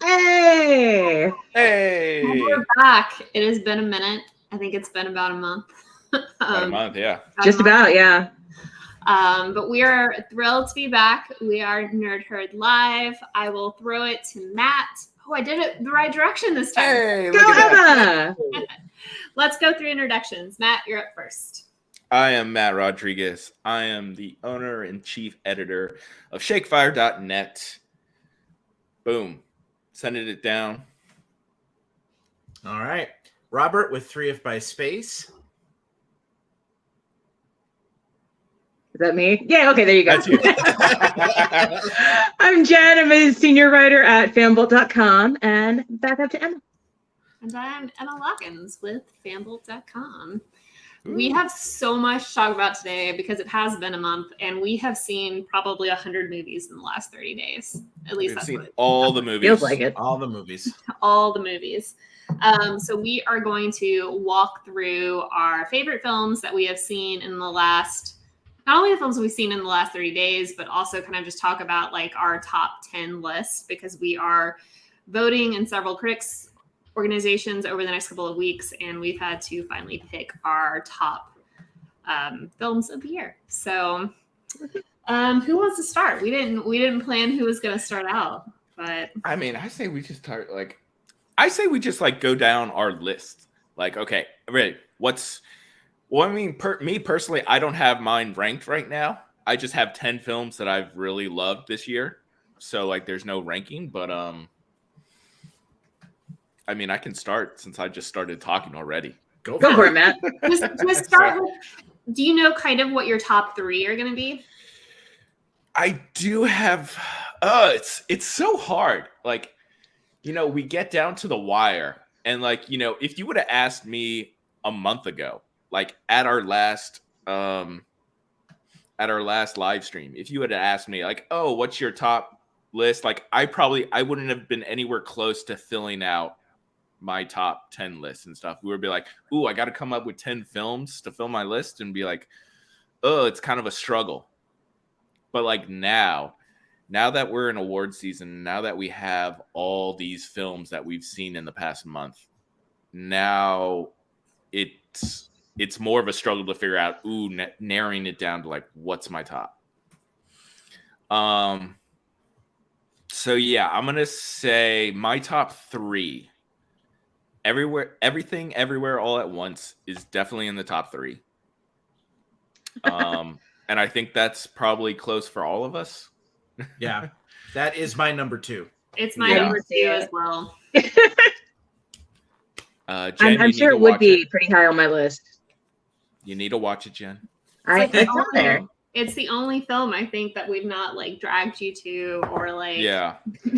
Hey! Hey! We're back. It has been a minute. I think it's been about a month. About a month, yeah. Just about, yeah. But we are thrilled to be back. We are Nerd Herd Live. I will throw it to Matt. Oh, I did it the right direction this time. Hey, Go, look at Emma! that. Let's go through introductions. Matt, you're up first. I am Matt Rodriguez. I am the owner and chief editor of ShakeFire.net. Boom. Sending it down. All right. Robert with 3F by Space. Is that me? Yeah, okay, there you go. That's you. I'm Jen. I'm a senior writer at fanbolt.com. And back up to Emma. And I'm Emma Lockins with fanbolt.com. We have so much to talk about today because it has been a month and we have seen probably 100 movies in the last 30 days. At least that's seen all the movies. Feels like it. All the movies. All the movies. So we are going to walk through our favorite films that we have seen in the last, not only the films we've seen in the last 30 days, but also kind of just talk about like our top 10 list because we are voting in several critics organizations over the next couple of weeks, and we've had to finally pick our top films of the year. So, who wants to start? We didn't plan who was going to start out, but I mean, I say we just start go down our list. Like, okay, ready? Me personally, I don't have mine ranked right now. I just have 10 films that I've really loved this year. So, like, there's no ranking, but I mean, I can start since I just started talking already. Go for it, Matt. just start with, do you know kind of what your top 3 are going to be? I do have, it's so hard. Like, we get down to the wire and like, if you would have asked me a month ago, like at our last live stream, if you had asked me like, oh, what's your top list? Like I wouldn't have been anywhere close to filling out my top 10 lists and stuff. We would be like, ooh, I got to come up with 10 films to fill my list and be like, oh, it's kind of a struggle. But like now that we're in award season, now that we have all these films that we've seen in the past month, now it's more of a struggle to figure out, narrowing it down to like, what's my top? So yeah, I'm going to say my top 3. Everything, Everywhere, All at Once is definitely in the top 3. And I think that's probably close for all of us. Yeah, that is my number 2. It's my number 2 as well. Jen, I'm sure it would be pretty high on my list. You need to watch it, Jen. It's on there. It's the only film I think that we've not like dragged you to or like yeah.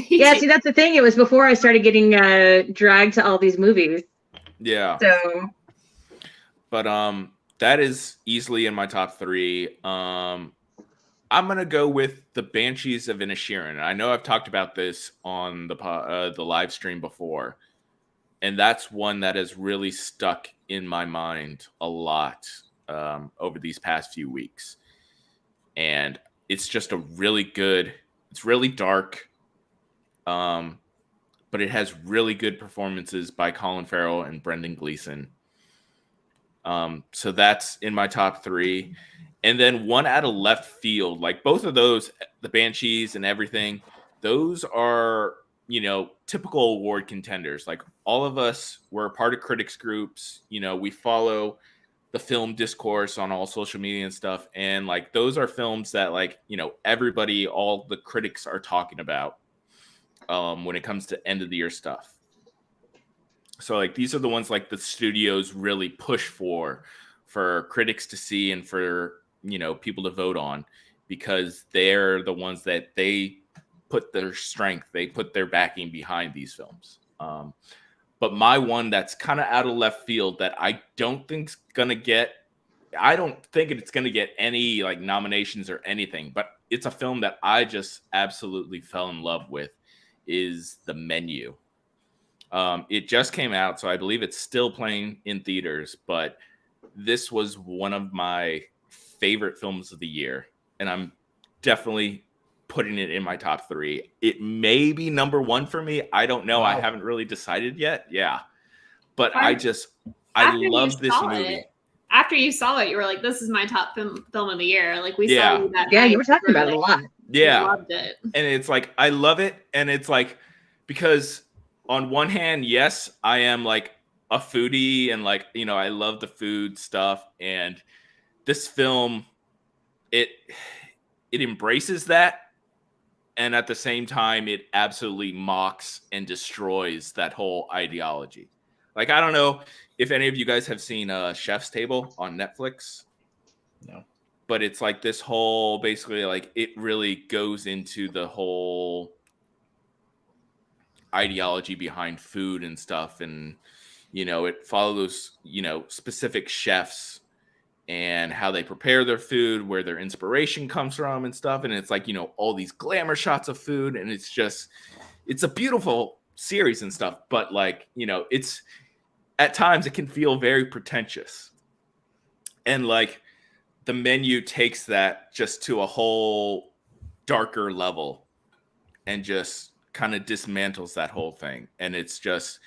Yeah, see, that's the thing. It was before I started getting dragged to all these movies. Yeah. So, but that is easily in my top 3. I'm gonna go with the Banshees of Sharon. I know I've talked about this on the live stream before, and that's one that has really stuck in my mind a lot over these past few weeks. And it's just it's really dark, but it has really good performances by Colin Farrell and Brendan Gleeson. So that's in my top 3. And then one out of left field, like both of those, the Banshees and everything, those are, typical award contenders. Like all of us, we're part of critics groups, we follow the film discourse on all social media and stuff. And like, those are films that like, everybody, all the critics are talking about when it comes to end of the year stuff. So like, these are the ones like the studios really push for critics to see and for, people to vote on, because they're the ones that they put their strength, they put their backing behind these films. But my one that's kind of out of left field that I don't think it's going to get any like nominations or anything, but it's a film that I just absolutely fell in love with, is The Menu. It just came out, so I believe it's still playing in theaters, but this was one of my favorite films of the year. And I'm definitely putting it in my top 3. It may be number 1 for me. I don't know. Wow. I haven't really decided yet. Yeah. But After I you love this saw movie. it- After you saw it, you were like, "This is my top film of the year." Like we Yeah. saw you that Yeah, night. you were talking about it a like, lot. Yeah. loved it. And it's like, I love it. And it's like, because on one hand, yes, I am like a foodie and like, you know, I love the food stuff. And this film, it embraces that. And at the same time, it absolutely mocks and destroys that whole ideology. Like, I don't know if any of you guys have seen Chef's Table on Netflix. No. But it's like this whole, basically, like, it really goes into the whole ideology behind food and stuff. And, you know, it follows, you know, specific chefs and how they prepare their food, where their inspiration comes from and stuff. And it's like, you know, all these glamour shots of food. And it's just, it's a beautiful series and stuff. But like, you know, it's, at times it can feel very pretentious. And like, the menu takes that just to a whole darker level and just kind of dismantles that whole thing. And it's just,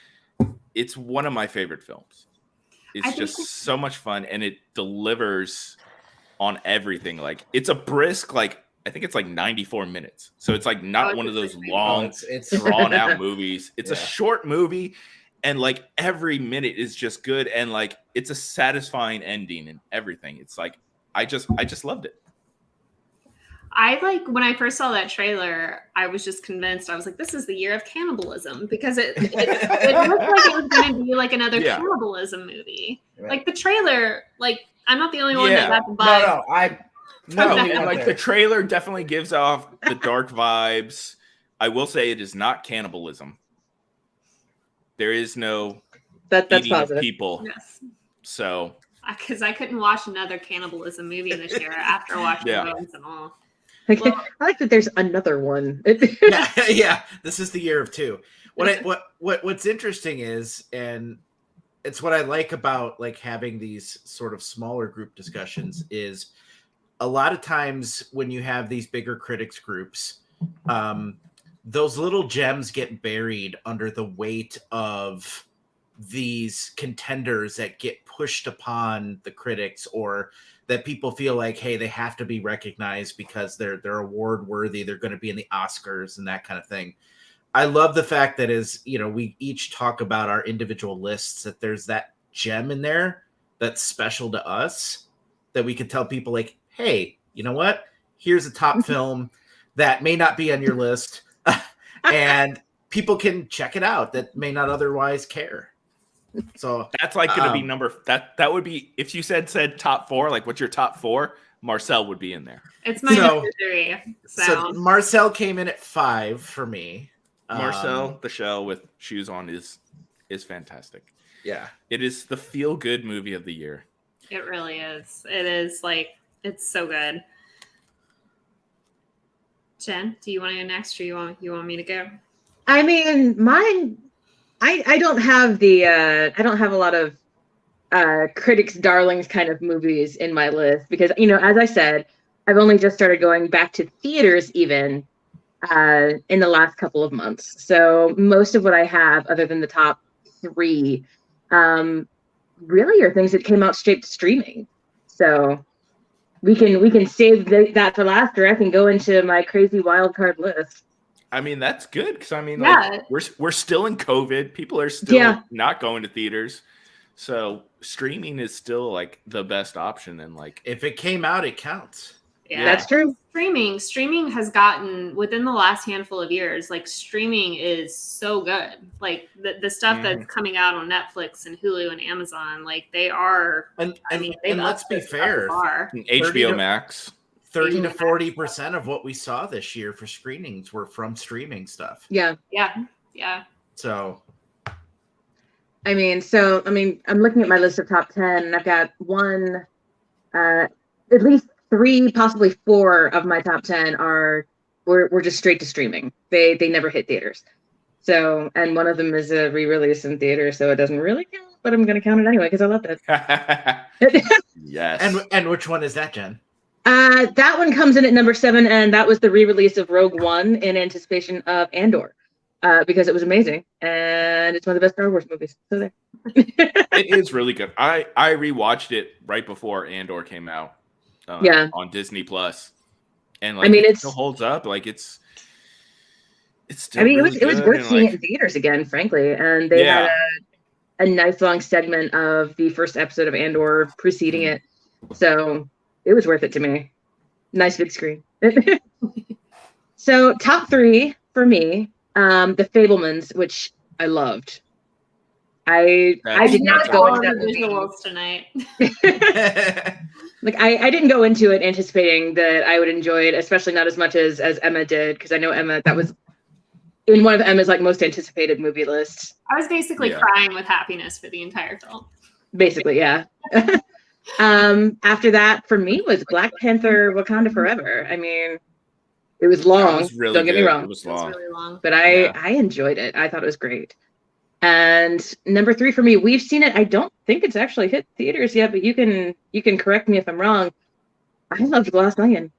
it's one of my favorite films. It's just so much fun, and it delivers on everything. Like, it's a brisk, like, I think it's like 94 minutes. So it's like not one of those long, it's drawn out movies. It's a Yeah. short movie, and like every minute is just good. And like, it's a satisfying ending and everything. It's like, I just loved it. I like when I first saw that trailer, I was just convinced. I was like, "This is the year of cannibalism," because it looked like it was going to be like another Yeah. cannibalism movie. Right. Like the trailer, like I'm not the only one Yeah. that got the vibe. No, Okay. like the trailer definitely gives off the dark vibes. I will say it is not cannibalism. There is no That's eating of positive. people. Yes, So because I couldn't watch another cannibalism movie this year after watching Yeah. Bones and All. Like, Well- I like that there's another one. yeah, yeah. This is the year of 2. What's interesting is, and it's what I like about like having these sort of smaller group discussions, is a lot of times when you have these bigger critics groups, those little gems get buried under the weight of these contenders that get pushed upon the critics, or that people feel like, hey, they have to be recognized because they're award worthy, they're going to be in the Oscars and that kind of thing. I love the fact that, as you know, we each talk about our individual lists, that there's that gem in there that's special to us, that we can tell people like, hey, you know what? Here's a top film that may not be on your list, and people can check it out that may not otherwise care. So that's like going to be that would be, if you said top 4, like what's your top 4? Marcel would be in there. It's my number 3. So Marcel came in at 5 for me. Marcel, the Shell with shoes on is fantastic. Yeah. It is the feel good movie of the year. It really is. It is like, it's so good. Jen, do you want to go next, or you want me to go? I mean, mine. I don't have I don't have a lot of critics' darlings kind of movies in my list, because, you know, as I said, I've only just started going back to theaters even in the last couple of months. So most of what I have, other than the top 3, really are things that came out straight to streaming. So we can save that for last, or I can go into my crazy wild card list. I mean, that's good, because I mean, Yeah. like, we're still in COVID. People are still not going to theaters, so streaming is still like the best option. And like, if it came out, it counts. Yeah, That's true. Streaming has gotten, within the last handful of years, like streaming is so good. Like the stuff that's coming out on Netflix and Hulu and Amazon, like they are. And they've let's be upped the fair, bar. HBO Max. 30 to 40% of what we saw this year for screenings were from streaming stuff. Yeah. So, I'm looking at my list of top 10, and I've got at least 3, possibly 4 of my top 10 were just straight to streaming. They never hit theaters. So, and one of them is a re-release in theater, so it doesn't really count, but I'm going to count it anyway because I loved it. Yes. and which one is that, Jen? That one comes in at number 7, and that was the re-release of Rogue One in anticipation of Andor, because it was amazing, and it's one of the best Star Wars movies. So there. It is really good. I rewatched it right before Andor came out. On Disney Plus, and like it still holds up. Like it's still. It was worth seeing it in theaters again, frankly, and they had a nice long segment of the first episode of Andor preceding it, so it was worth it to me. Nice big screen. So top 3 for me, The Fabelmans, which I loved. I did not go into that visuals tonight. Like I didn't go into it anticipating that I would enjoy it, especially not as much as Emma did, because I know Emma, that was in one of Emma's like most anticipated movie lists. I was basically crying with happiness for the entire film. Basically, yeah. After that, for me, was Black Panther: Wakanda Forever. I mean, it was long. Was really don't get me wrong. It was long. Really long. But I enjoyed it. I thought it was great. And number 3 for me, we've seen it. I don't think it's actually hit theaters yet, but you can correct me if I'm wrong. I loved Glass Onion.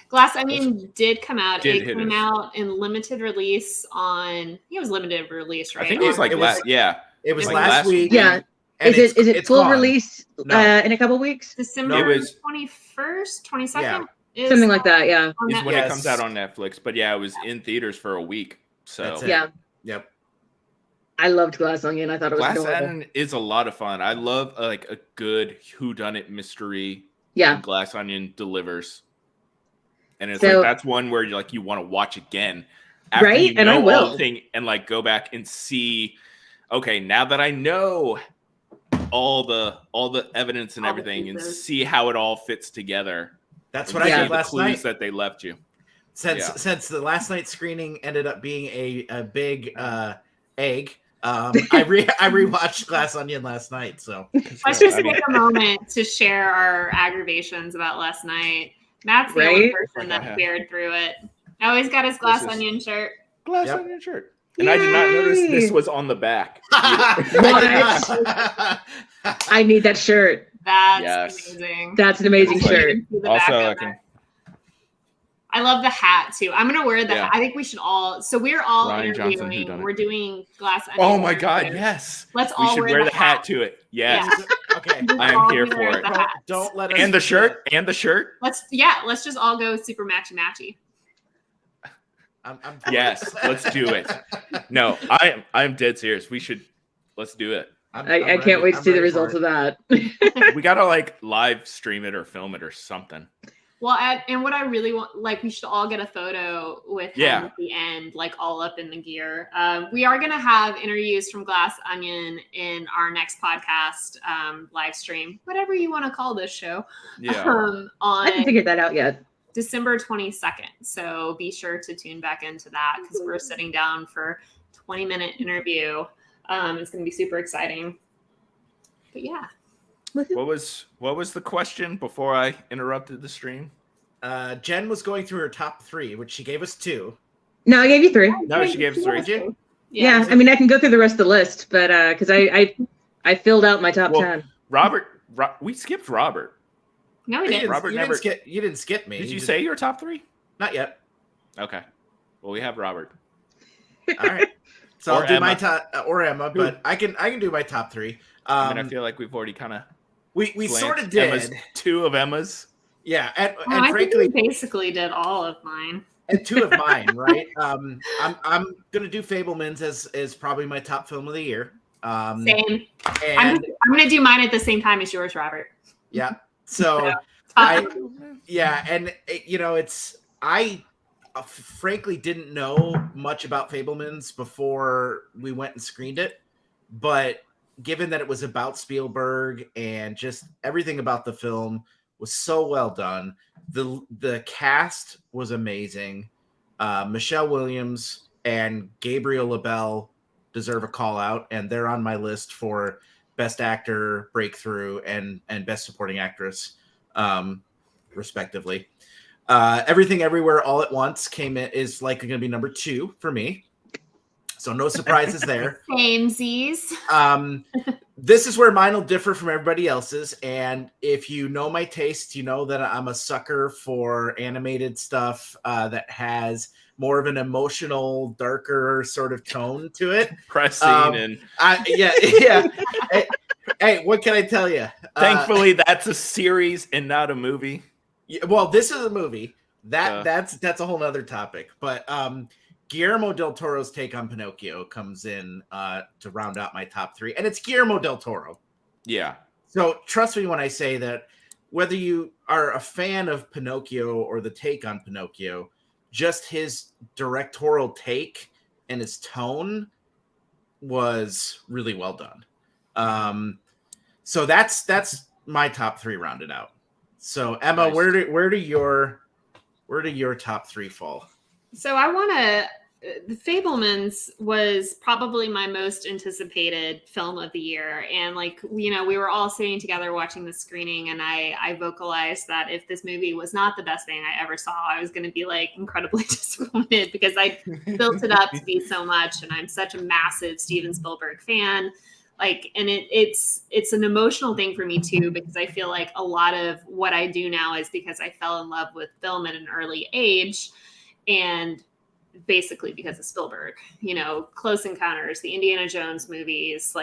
Glass Onion did come out. It came out in limited release on. I think it was limited release, right? I think it was like It was like last week. Yeah. Is it full release in a couple weeks? December 21st, 22nd? Yeah. Something like that, yeah. Is when it comes out on Netflix. But yeah, it was in theaters for a week. So yeah. Yep. I loved Glass Onion. I thought it was Glass Onion is a lot of fun. I love like a good whodunit mystery. Yeah. Glass Onion delivers. And it's like that's one where you want to watch again. After right? And I will. And like go back and see, okay, now that I know all the evidence and everything and see how it all fits together. That's what I did last night. Clues that they left you. Since the last night screening ended up being a big egg, I rewatched Glass Onion last night. So let's just take a moment to share our aggravations about last night. Matt's the only person that fared through it. Oh, he's got his Glass Onion shirt. Glass Onion shirt. And I did not notice this was on the back. What? I need that shirt. That's amazing. That's an amazing shirt. Also, I love the hat too. I'm gonna wear the hat. I think we should all. So we're all Ryan interviewing. Johnson, we're doing Glass Onion. Oh my God! Yes. Let's all wear the hat to it. Yes. Yeah. Okay. I am here for it. Don't let us. And the shirt. And the shirt. Let's just all go super matchy. Yes, let's do it. No, I'm dead serious. Let's do it. I can't wait to see the results of that. We gotta like live stream it or film it or something. Well, and what I really want, like, we should all get a photo with him at the end, like all up in the gear. We are going to have interviews from Glass Onion in our next podcast live stream, whatever you want to call this show. Yeah. I haven't figured that out yet. December 22nd. So be sure to tune back into that because we're sitting down for a 20-minute interview. It's going to be super exciting. But yeah. What was the question before I interrupted the stream? Jen was going through her top 3, which she gave us 2. No, I gave you 3. No, she gave us 3. Yeah, I mean, I can go through the rest of the list, but because I filled out my top 10. Robert, we skipped Robert. No, we didn't. Robert never. You didn't skip me. Did you say your top 3? Not yet. Okay. Well, we have Robert. All right. So I'll do my top, or Emma, but I can do my top 3. I mean, I feel like we've already kind of. We sort of did. 2 of Emma's. Yeah, and I frankly, think we basically did all of mine. And 2 of mine, right? I'm gonna do Fabelmans as probably my top film of the year. Same. And I'm gonna do mine at the same time as yours, Robert. Yeah. So I frankly didn't know much about Fabelmans before we went and screened it, but given that it was about Spielberg and just everything about the film was so well done. The cast was amazing. Michelle Williams and Gabriel LaBelle deserve a call out, and they're on my list for Best Actor, Breakthrough, and Best Supporting Actress, respectively. Everything Everywhere All at Once is likely going to be number 2 for me. So no surprises there. Samesies. This is where mine will differ from everybody else's. And if you know my taste, you know that I'm a sucker for animated stuff that has more of an emotional, darker sort of tone to it. Pressing yeah. Hey, what can I tell you? Thankfully, that's a series and not a movie. Yeah, well, this is a movie. That's a whole other topic. But Guillermo del Toro's take on Pinocchio comes in to round out my top 3, and it's Guillermo del Toro. Yeah. So trust me when I say that whether you are a fan of Pinocchio or the take on Pinocchio, just his directorial take and his tone was really well done. So that's my top 3 rounded out. So Emma, Nice. where do your top 3 fall? So I want to. The Fabelmans was probably my most anticipated film of the year, and we were all sitting together watching the screening, and I vocalized that if this movie was not the best thing I ever saw, I was going to be incredibly disappointed because I built it up to be so much, and I'm such a massive Steven Spielberg fan. And it's an emotional thing for me too, because I feel like a lot of what I do now is because I fell in love with film at an early age, and basically because of Spielberg, Close Encounters, the Indiana Jones movies,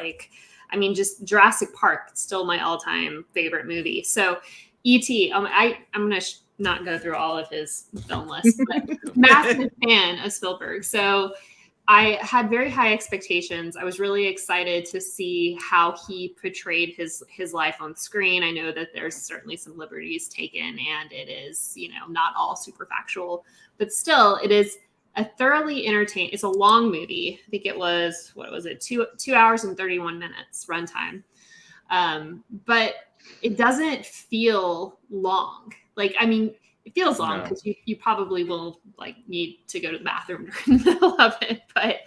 just Jurassic Park, still my all-time favorite movie. So E.T., I'm going to not go through all of his film lists, but massive fan of Spielberg. So I had very high expectations. I was really excited to see how he portrayed his life on screen. I know that there's certainly some liberties taken, and it is, not all super factual, but still it is a thoroughly entertaining. It's a long movie. I think it was, 2 hours and 31 minutes runtime. But it doesn't feel long. It feels long because you probably will need to go to the bathroom during the middle of it, but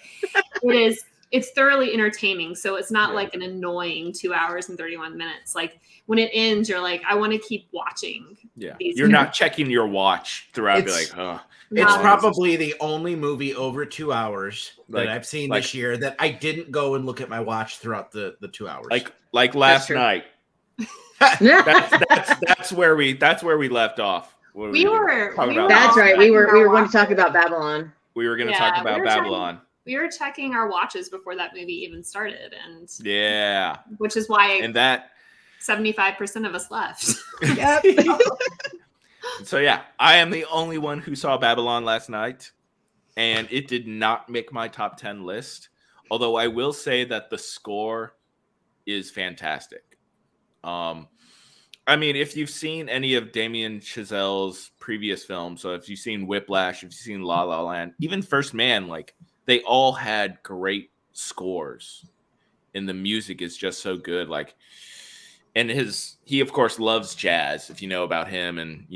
it's thoroughly entertaining. So it's not an annoying 2 hours and 31 minutes. When it ends, you're I want to keep watching. Yeah. You're not checking your watch throughout. It's probably the only movie over 2 hours that I've seen this year that I didn't go and look at my watch throughout the 2 hours. Like last night. that's where we left off. That's right. We were going to talk about Babylon. We were going to talk about Babylon. We were checking our watches before that movie even started, and which is why 75% of us left. Yep. So I am the only one who saw Babylon last night, and it did not make my top 10 list. Although I will say that the score is fantastic. If you've seen any of Damien Chazelle's previous films, so if you've seen Whiplash, if you've seen La La Land, even First Man, they all had great scores, and the music is just so good. And he of course loves jazz, if you know about him, and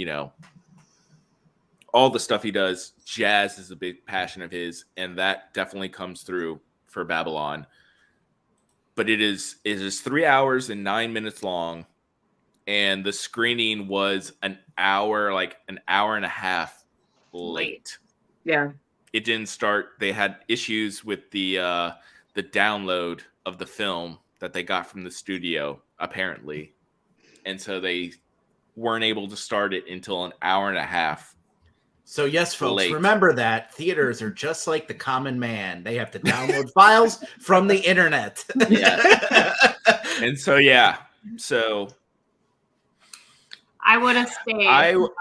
all the stuff he does. Jazz is a big passion of his, and that definitely comes through for Babylon. But it is 3 hours and 9 minutes long, and the screening was an hour and a half late. Yeah, it didn't start. They had issues with the download of the film that they got from the studio, apparently, and so they weren't able to start it until an hour and a half. So yes, folks, remember that theaters are just like the common man. They have to download files from the internet. Yeah. And so I would have stayed.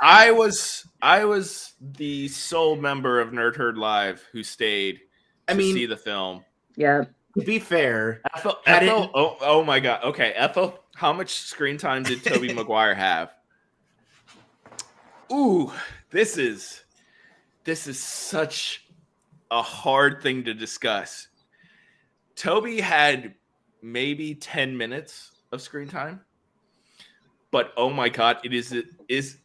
I was the sole member of Nerd Herd Live who stayed to see the film. Yeah. To be fair, Ethel, oh my God. Okay, Ethel, how much screen time did Tobey Maguire have? Ooh, this is such a hard thing to discuss. Tobey had maybe 10 minutes of screen time, but oh my God, it is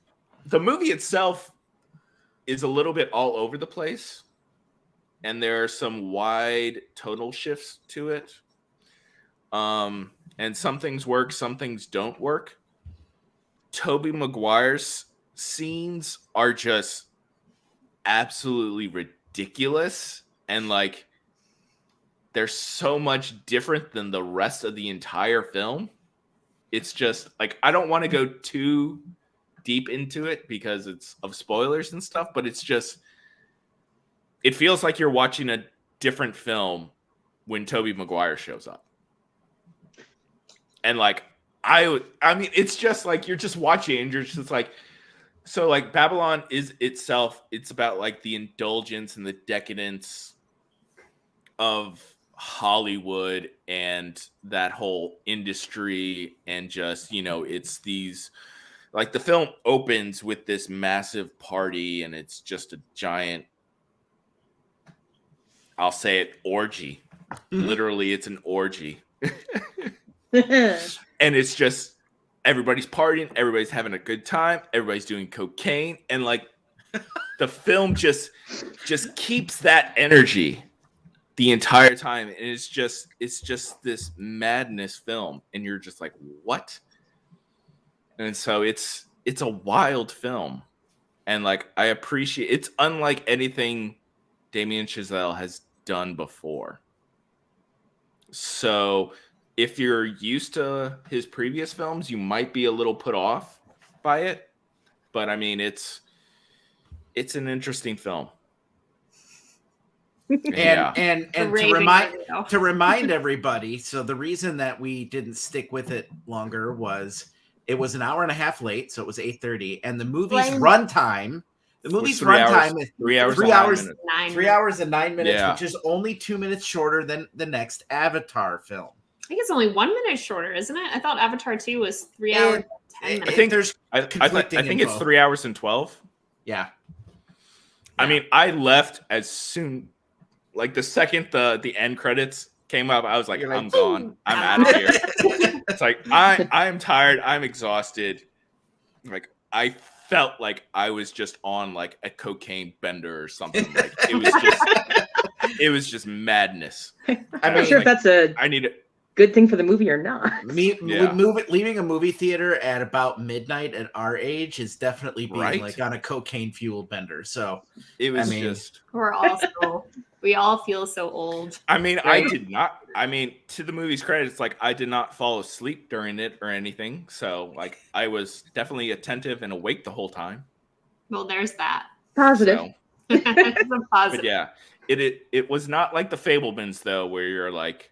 the movie itself is a little bit all over the place, and there are some wide tonal shifts to it. And some things work, some things don't work. Tobey Maguire's scenes are just absolutely ridiculous, and they're so much different than the rest of the entire film. It's just like, I don't want to go too deep into it because it's of spoilers and stuff, but it's just, it feels like you're watching a different film when Tobey Maguire shows up. And like, I mean, it's just like, you're just watching and you're just like, so like Babylon is itself, it's about like the indulgence and the decadence of Hollywood and that whole industry. And just, you know, it's these, like the film opens with this massive party and it's just a giant, I'll say it, orgy. Literally, it's an orgy. And it's just, everybody's partying, everybody's having a good time, everybody's doing cocaine, and like the film just keeps that energy the entire time. And it's just this madness film, and you're just like, what? And so it's a wild film. And like, I appreciate, it's unlike anything Damien Chazelle has done before. So if you're used to his previous films, you might be a little put off by it. But I mean, it's an interesting film. And to remind everybody, so the reason that we didn't stick with it longer was it was an hour and a half late, so it was 8:30, and the movie's runtime. The movie's runtime is 3 hours and 9 minutes, which is only 2 minutes shorter than the next Avatar film. I think it's only 1 minute shorter, isn't it? I thought Avatar 2 was 3 hours and 10 minutes. I think it's 3 hours and 12. Yeah. I mean, I left as soon, like the second the end credits came up, I was like, I'm gone. I'm out of here. It's like, I am tired. I'm exhausted. Like, I felt like I was just on like a cocaine bender or something. Like, it was just madness. I'm not sure if that's I need it. Good thing for the movie or not. Leaving a movie theater at about midnight at our age is definitely being like on a cocaine fueled bender. So it was just, we all feel so old. I mean, right? To the movie's credit, it's like I did not fall asleep during it or anything. So like, I was definitely attentive and awake the whole time. Well, there's that. Positive. So, It's a positive. But yeah, it was not like the Fablemans though, where you're like,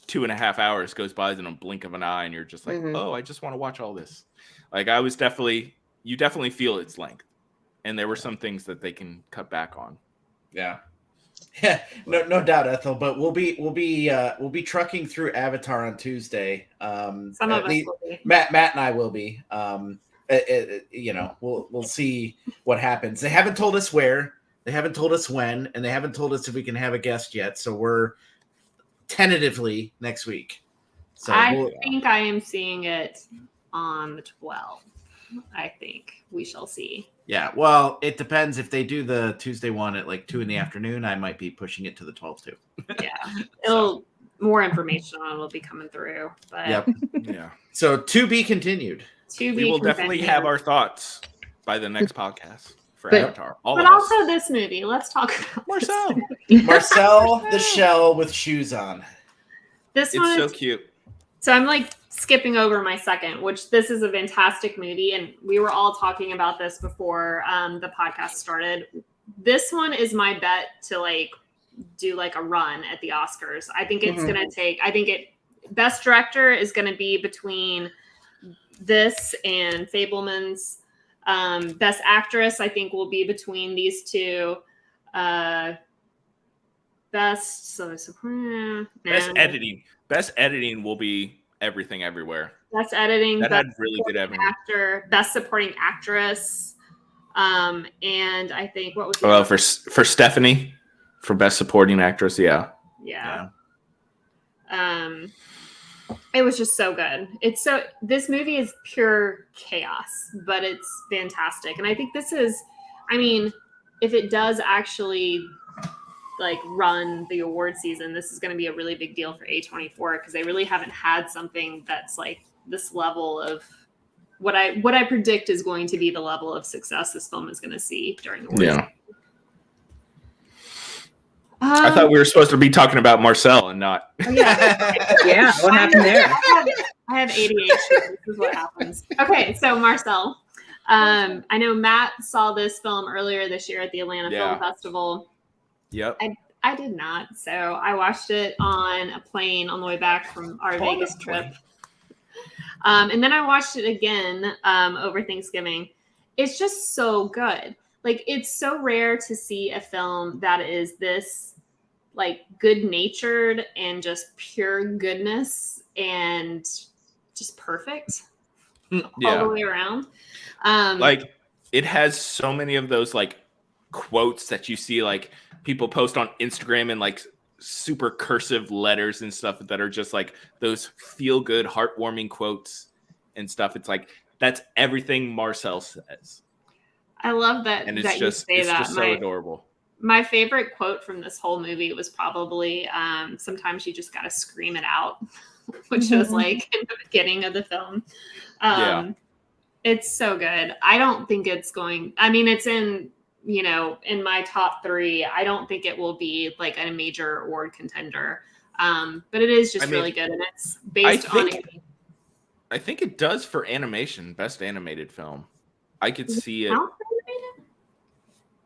2.5 hours goes by in a blink of an eye, and you're just like, oh, I just want to watch all this. Like, you definitely feel its length, and there were some things that they can cut back on. Yeah, no doubt, Ethel. But we'll be trucking through Avatar on Tuesday. Some of us will be. Matt and I will be. You know, we'll see what happens. They haven't told us where, they haven't told us when, and they haven't told us if we can have a guest yet. So we're tentatively next week. So I think I am seeing it on the 12th. I think we shall see. Yeah, well, it depends. If they do the Tuesday one at like 2 p.m, I might be pushing it to the 12th too. Yeah, more information on it will be coming through. But Yeah. So to be continued. We will definitely have our thoughts by the next podcast for Avatar. But also this movie. Let's talk about Marcel. Marcel the Shell with shoes on. This one is so cute. So I'm like skipping over my second, which this is a fantastic movie. And we were all talking about this before the podcast started. This one is my bet to like do like a run at the Oscars. I think it's going to take, Best Director is going to be between this and Fableman's. Best Actress, I think, will be between these two. Best editing will be Everything Everywhere. Best editing. That had really good editing. Actor, Best Supporting Actress. And I think what was for Stephanie for Best Supporting Actress, yeah. It was just so good. This movie is pure chaos, but it's fantastic. And I think this is, if it does actually like run the award season, this is going to be a really big deal for A24 because they really haven't had something that's like this level of what I predict is going to be the level of success this film is going to see during the award season. I thought we were supposed to be talking about Marcel and not. Yeah, what happened there? I have ADHD. This is what happens. Okay, so Marcel. I know Matt saw this film earlier this year at the Atlanta Film Festival. Yep. I did not. So I watched it on a plane on the way back from our Vegas trip. And then I watched it again over Thanksgiving. It's just so good. Like, it's so rare to see a film that is this, like, good-natured and just pure goodness and just perfect all the way around. Like, it has so many of those, like, quotes that you see, like, people post on Instagram in, like, super cursive letters and stuff that are just, like, those feel-good, heartwarming quotes and stuff. It's like, that's everything Marcel says. I love that. And it's that just, you say it's that. just so adorable. My favorite quote from this whole movie was probably sometimes you just got to scream it out, which was like in the beginning of the film. It's so good. I don't think it's going, I mean, it's in, you know, in my top 3. I don't think it will be like a major award contender. But it is just really good. And it's based on I think it does for animation, best animated film. I could see it.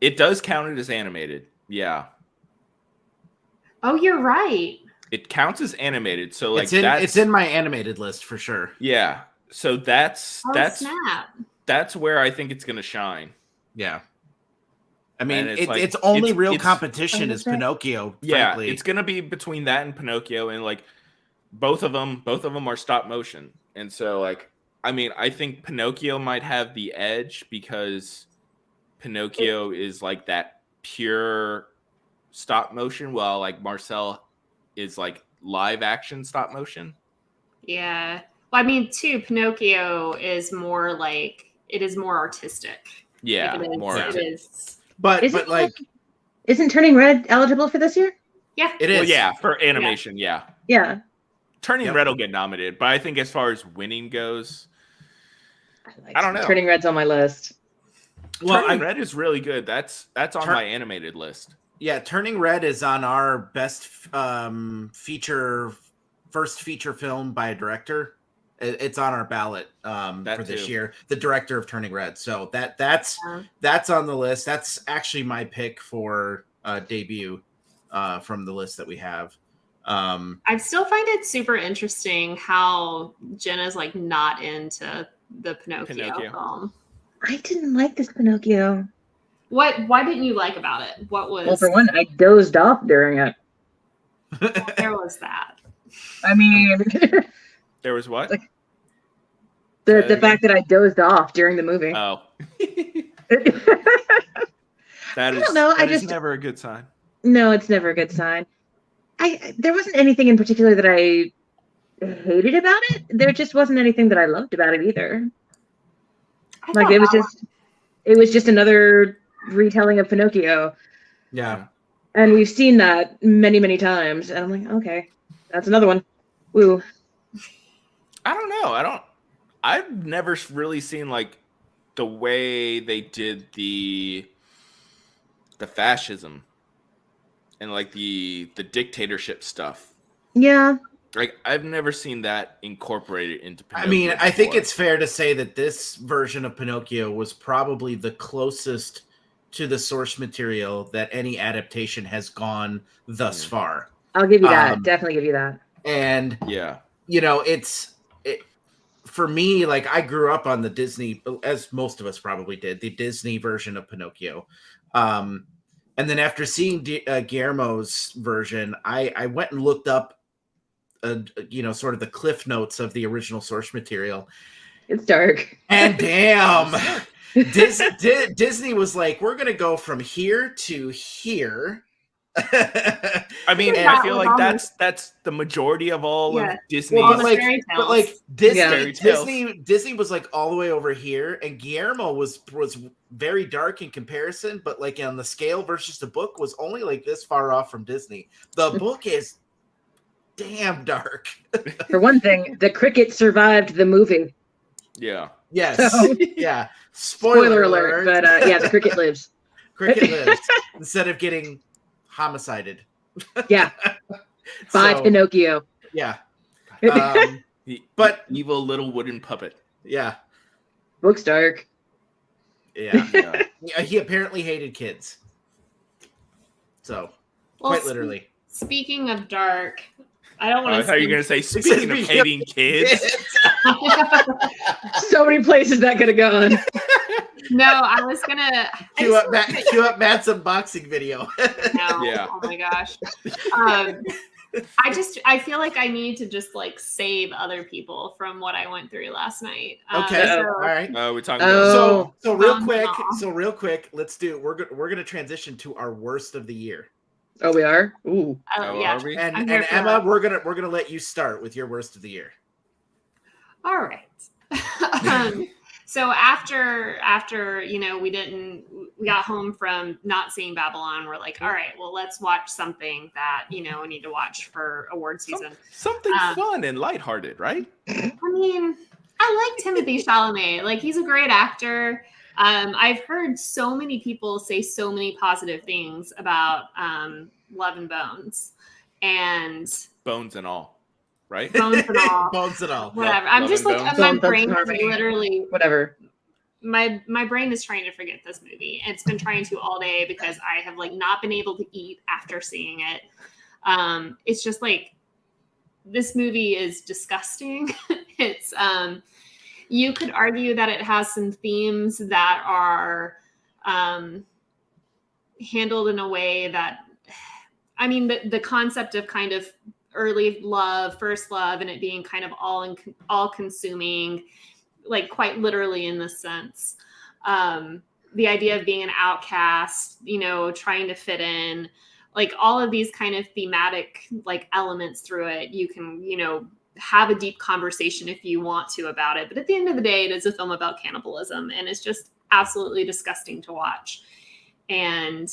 It does count it as animated. Yeah. Oh, you're right. It counts as animated. So like it's in my animated list for sure. Yeah. So that's where I think it's going to shine. Yeah. I mean, its only real competition is Pinocchio. Yeah, frankly. It's going to be between that and Pinocchio, and like both of them are stop motion. And so like, I mean, I think Pinocchio might have the edge because Pinocchio is like that pure stop motion, while like Marcel is like live action stop motion. Yeah. Well, I mean, too, Pinocchio is more like, it is more artistic. Yeah, like more artistic. It is. But like, isn't Turning Red eligible for this year? Yeah, it is. Well, yeah, for animation, yeah. Turning Red will get nominated, but I think as far as winning goes, I don't know. Turning Red's on my list. Well, Turning Red is really good. That's on my animated list. Yeah, Turning Red is on our best first feature film by a director. It's on our ballot for this year. The director of Turning Red. So that's on the list. That's actually my pick for debut from the list that we have. I still find it super interesting how Jenna's like not into the Pinocchio film. I didn't like this Pinocchio. Why didn't you like about it? What was? Well, for one, I dozed off during it. There was that. I mean, there was what? Like, the fact that I dozed off during the movie. Oh, that is never a good sign. No, it's never a good sign. There wasn't anything in particular that I hated about it. There just wasn't anything that I loved about it either. Like it was just another retelling of Pinocchio. Yeah. And we've seen that many, many times. And I'm like, okay, that's another one. Woo. I don't know. I've never really seen like the way they did the fascism and like the dictatorship stuff. Yeah. Like I've never seen that incorporated into Pinocchio. I mean, before. I think it's fair to say that this version of Pinocchio was probably the closest to the source material that any adaptation has gone thus far. I'll give you that. Definitely give you that. And yeah, you know, for me, like I grew up on the Disney, as most of us probably did, the Disney version of Pinocchio. And then after seeing Guillermo's version, I went and looked up, sort of the cliff notes of the original source material. It's dark. And damn, Disney was like, we're going to go from here to here. I mean, I feel like that's the majority of all of Disney. Well, but like Disney was like all the way over here, and Guillermo was very dark in comparison, but like on the scale versus the book was only like this far off from Disney. The book is damn dark. For one thing, the cricket survived the movie. Yeah. Yes. So, yeah. Spoiler alert. But the cricket lives. Cricket lives instead of getting homicided. Yeah. By So, Pinocchio. yeah. The But evil little wooden puppet. yeah, Book's dark. yeah. Yeah. He apparently hated kids. So Well, quite literally. Speaking of dark, I don't want I to. thought you were gonna say, speaking of hating kids. So many places that could have gone. No, I was gonna Cue up Matt's unboxing video. No, Yeah. oh my gosh. I feel like I need to just like save other people from what I went through last night. Okay, So, all right. We're talking Oh. about So real quick, let's do. We're gonna transition to our worst of the year. Oh, we are? Ooh. yeah. Are we? I'm And here for Emma, that. we're gonna let you start with your worst of the year. All right. So after we got home from not seeing Babylon, we're like, all right, well, let's watch something that we need to watch for award season. Something fun and lighthearted, right? I mean, I like Timothy Chalamet. Like, he's a great actor. I've heard so many people say so many positive things about Love and Bones, and Bones and all, right? Bones and all. Bones and all. Whatever. Love I'm just and like, Bones. my Bones brain and is Harmony. literally Whatever. my brain is trying to forget this movie. It's been trying to all day because I have like not been able to eat after seeing it. It's just like, this movie is disgusting. It's you could argue that it has some themes that are handled in a way that, I mean, the concept of kind of early love, first love, and it being kind of all consuming, like quite literally in this sense. The idea of being an outcast, trying to fit in, like all of these kind of thematic like elements through it. You can, have a deep conversation if you want to about it. But at the end of the day, it is a film about cannibalism, and it's just absolutely disgusting to watch. And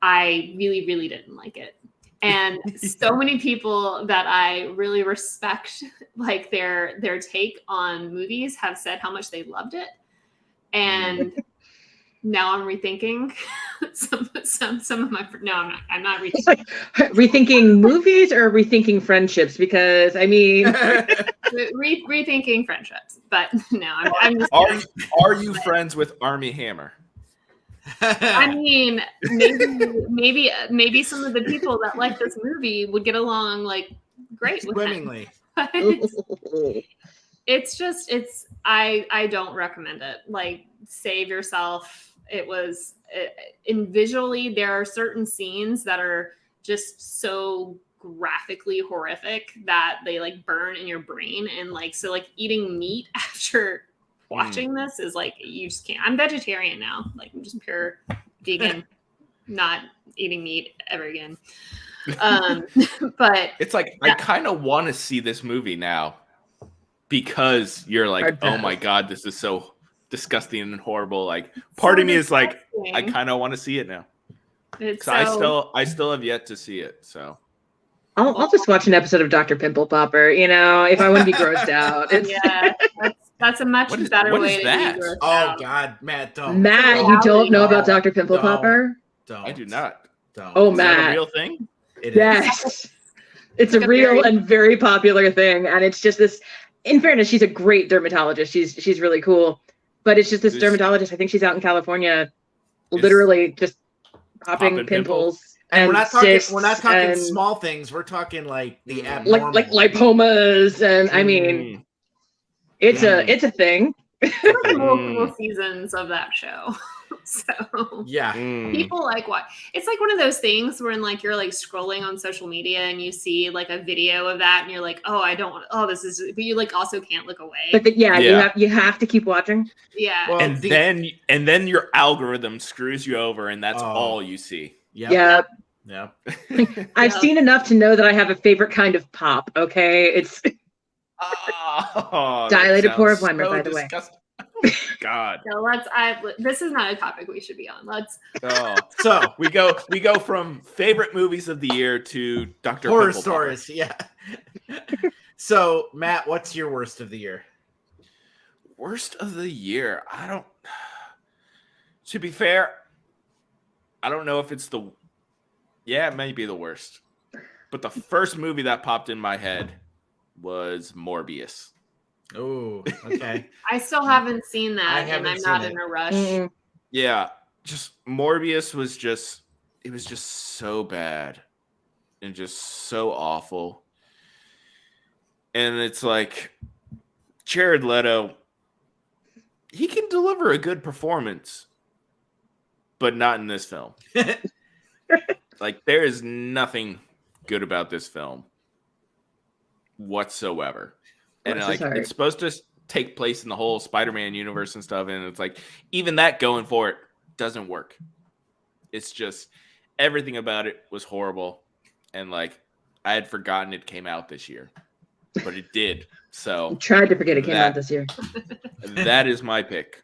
I really, really didn't like it. And so many people that I really respect, like their take on movies, have said how much they loved it. And now I'm rethinking some of my. No, I'm not rethinking. It's like rethinking movies or rethinking friendships, because I mean, rethinking friendships. But no, I'm just. Are you friends with Army Hammer? I mean, maybe some of the people that like this movie would get along like great with him. Swimmingly. But I don't recommend it. Like, save yourself. And visually, there are certain scenes that are just so graphically horrific that they like burn in your brain, and like, so like eating meat after watching this is like, you just can't. I'm vegetarian now. Like, I'm just pure vegan, not eating meat ever again. But It's like, I kind of want to see this movie now, because you're like, oh my God, this is so disgusting and horrible. Like, part of me is like, I kind of want to see it now. I still have yet to see it. So I'll just watch an episode of Dr. Pimple Popper, if I want to be grossed out. Yeah, that's a much better way to be grossed out. Oh God, Matt, don't. Matt, you don't know about Dr. Pimple Don't. Popper? Don't. I do not. Don't. Oh, Is that a Matt. real thing? It is. Yes. It's a real and very popular thing. And it's just this, in fairness, she's a great dermatologist. She's really cool. But it's just this dermatologist. I think she's out in California, literally just popping pimples. And we're not talking and small things. We're talking like the abnormal. like lipomas, and I mean, it's a thing. Multiple seasons of that show. So yeah, people like what it's like one of those things when like you're like scrolling on social media and you see like a video of that and you're like, oh, I don't want. Oh, this is. But you like also can't look away. But you have to keep watching. Yeah, well, and then your algorithm screws you over, and that's all you see. Yep. Yeah. I've seen enough to know that I have a favorite kind of pop. Okay, it's dilated pore of Weimer, by the way. Oh, God. So this is not a topic we should be on. So we go from favorite movies of the year to Dr. Horror Pimple stories. Yeah. So Matt, what's your worst of the year? Worst of the year. To be fair, I don't know if it's Yeah, it may be the worst. But the first movie that popped in my head was Morbius. Oh, okay. I still haven't seen I that, and haven't I'm seen not it. in a rush. Mm. Yeah, just Morbius was just so bad and just so awful. And it's like Jared Leto, he can deliver a good performance, but not in this film. Like, there is nothing good about this film whatsoever. And Bless his like, heart. it's supposed to take place in the whole Spider-Man universe and stuff, and it's like, even that going for it doesn't work. It's just, everything about it was horrible. And like, I had forgotten it came out this year, but it did. So I tried to forget it came out this year. that is my pick.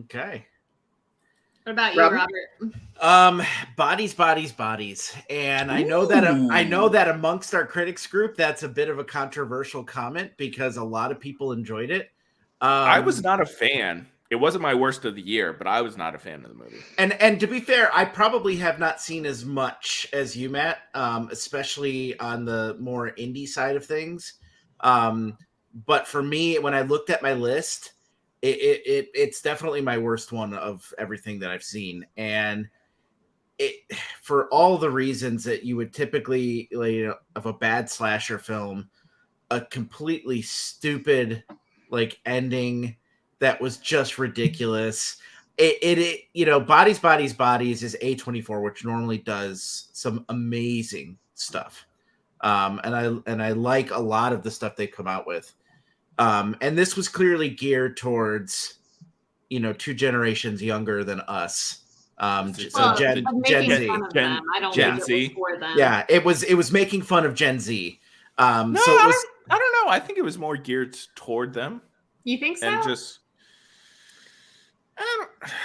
Okay. What about you, Robert? Robert? Bodies. And I know that amongst our critics group, that's a bit of a controversial comment because a lot of people enjoyed it. I was not a fan. It wasn't my worst of the year, but I was not a fan of the movie. And to be fair, I probably have not seen as much as you, Matt, especially on the more indie side of things. But for me, when I looked at my list, it's definitely my worst one of everything that I've seen. And it, for all the reasons that you would typically, of a bad slasher film, a completely stupid ending that was just ridiculous. Bodies is A24, which normally does some amazing stuff. And I like a lot of the stuff they come out with. And this was clearly geared towards, 2 generations younger than us. Gen Z. I don't Gen think Z. it was for them. Yeah, it was making fun of Gen Z. No, so it was. I don't know. I think it was more geared toward them. You think so? And just,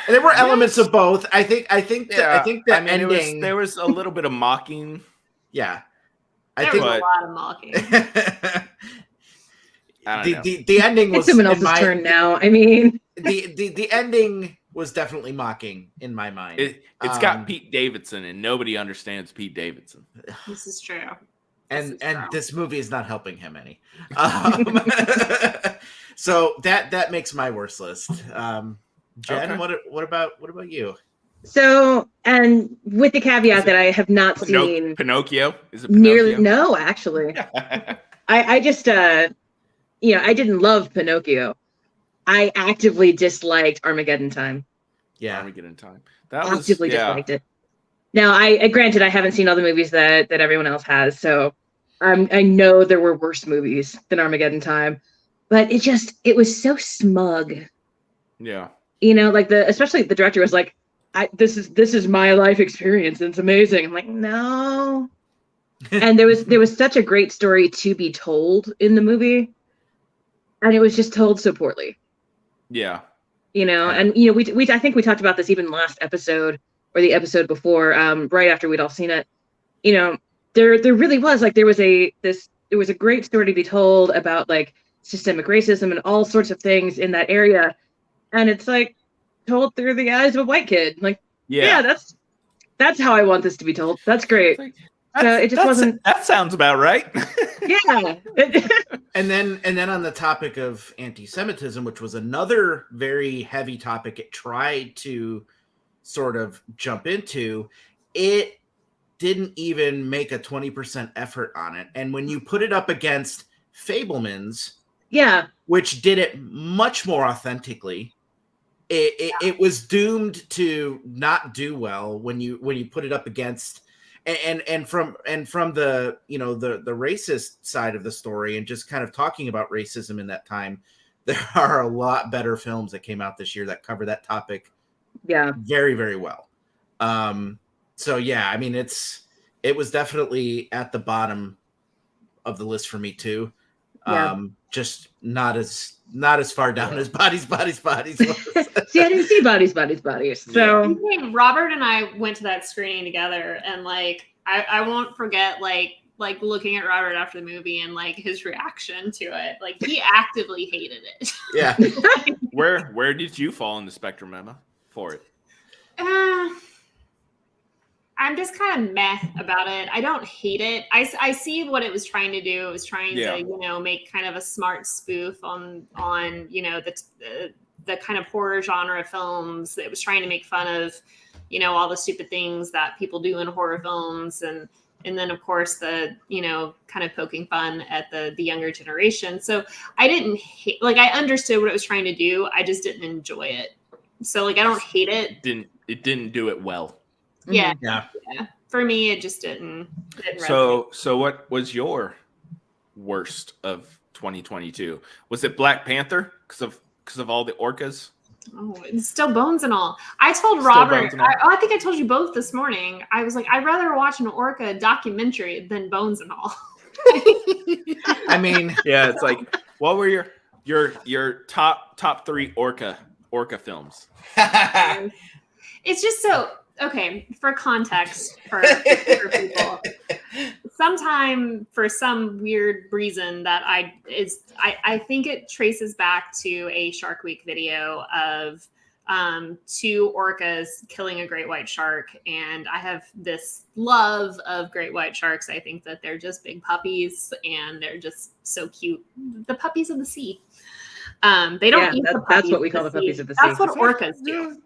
there were elements of both. I think the ending. There was a little bit of mocking. Yeah, there was a lot of mocking. The ending was it's someone else's turn now. I mean, the ending was definitely mocking in my mind. It's got Pete Davidson, and nobody understands Pete Davidson. This is true. And this movie is not helping him any. So that makes my worst list. Jen, Okay. what about you? so, and with the caveat that I have not seen Pinocchio. Is it Pinocchio? nearly. No, actually, I just I didn't love Pinocchio. I actively disliked Armageddon Time. Yeah, Armageddon Time. Actively disliked it. Now, I granted I haven't seen all the movies that everyone else has, so I know there were worse movies than Armageddon Time, but it was so smug. Yeah. Especially the director was like, this is my life experience. And it's amazing. I'm like, no. And there was such a great story to be told in the movie, and it was just told so poorly. Yeah. And we I think we talked about this even last episode or the episode before, right after we'd all seen it. There really was there was a great story to be told about systemic racism and all sorts of things in that area, and it's told through the eyes of a white kid. Yeah, that's how I want this to be told. That's great. It just wasn't. That sounds about right. Yeah. And then on the topic of anti-Semitism, which was another very heavy topic it tried to sort of jump into, it didn't even make a 20% effort on it. And when you put it up against Fabelmans, which did it much more authentically, it was doomed to not do well when you put it up against and from the the racist side of the story, and just kind of talking about racism in that time, there are a lot better films that came out this year that cover that topic very, very well. So yeah, I mean, it was definitely at the bottom of the list for me too. Just not as far down as Bodies was. See, I didn't see Bodies. So Robert and I went to that screening together, and I won't forget looking at Robert after the movie and his reaction to it. He actively hated it. Yeah. Where did you fall in the spectrum, Emma, for it? I'm just kind of meh about it. I don't hate it. I see what it was trying to do. It was trying to, make kind of a smart spoof on the kind of horror genre films. It was trying to make fun of, all the stupid things that people do in horror films. And then of course the, kind of poking fun at the younger generation. So I didn't hate, I understood what it was trying to do. I just didn't enjoy it. So I don't hate it. It didn't do it well. Yeah. Yeah. For me, it just didn't So what was your worst of 2022? Was it Black Panther because of all the orcas? Oh, it's still Bones and All. I told Robert, I think I told you both this morning. I was like, I'd rather watch an orca documentary than Bones and All. I mean, yeah, it's like, what were your top 3 orca films? It's just so okay, for context for people. Sometime for some weird reason that I think it traces back to a Shark Week video of 2 orcas killing a great white shark, and I have this love of great white sharks. I think that they're just big puppies and they're just so cute. The puppies of the sea. They don't eat the puppies. That's what we call the puppies of the sea. That's what orcas do.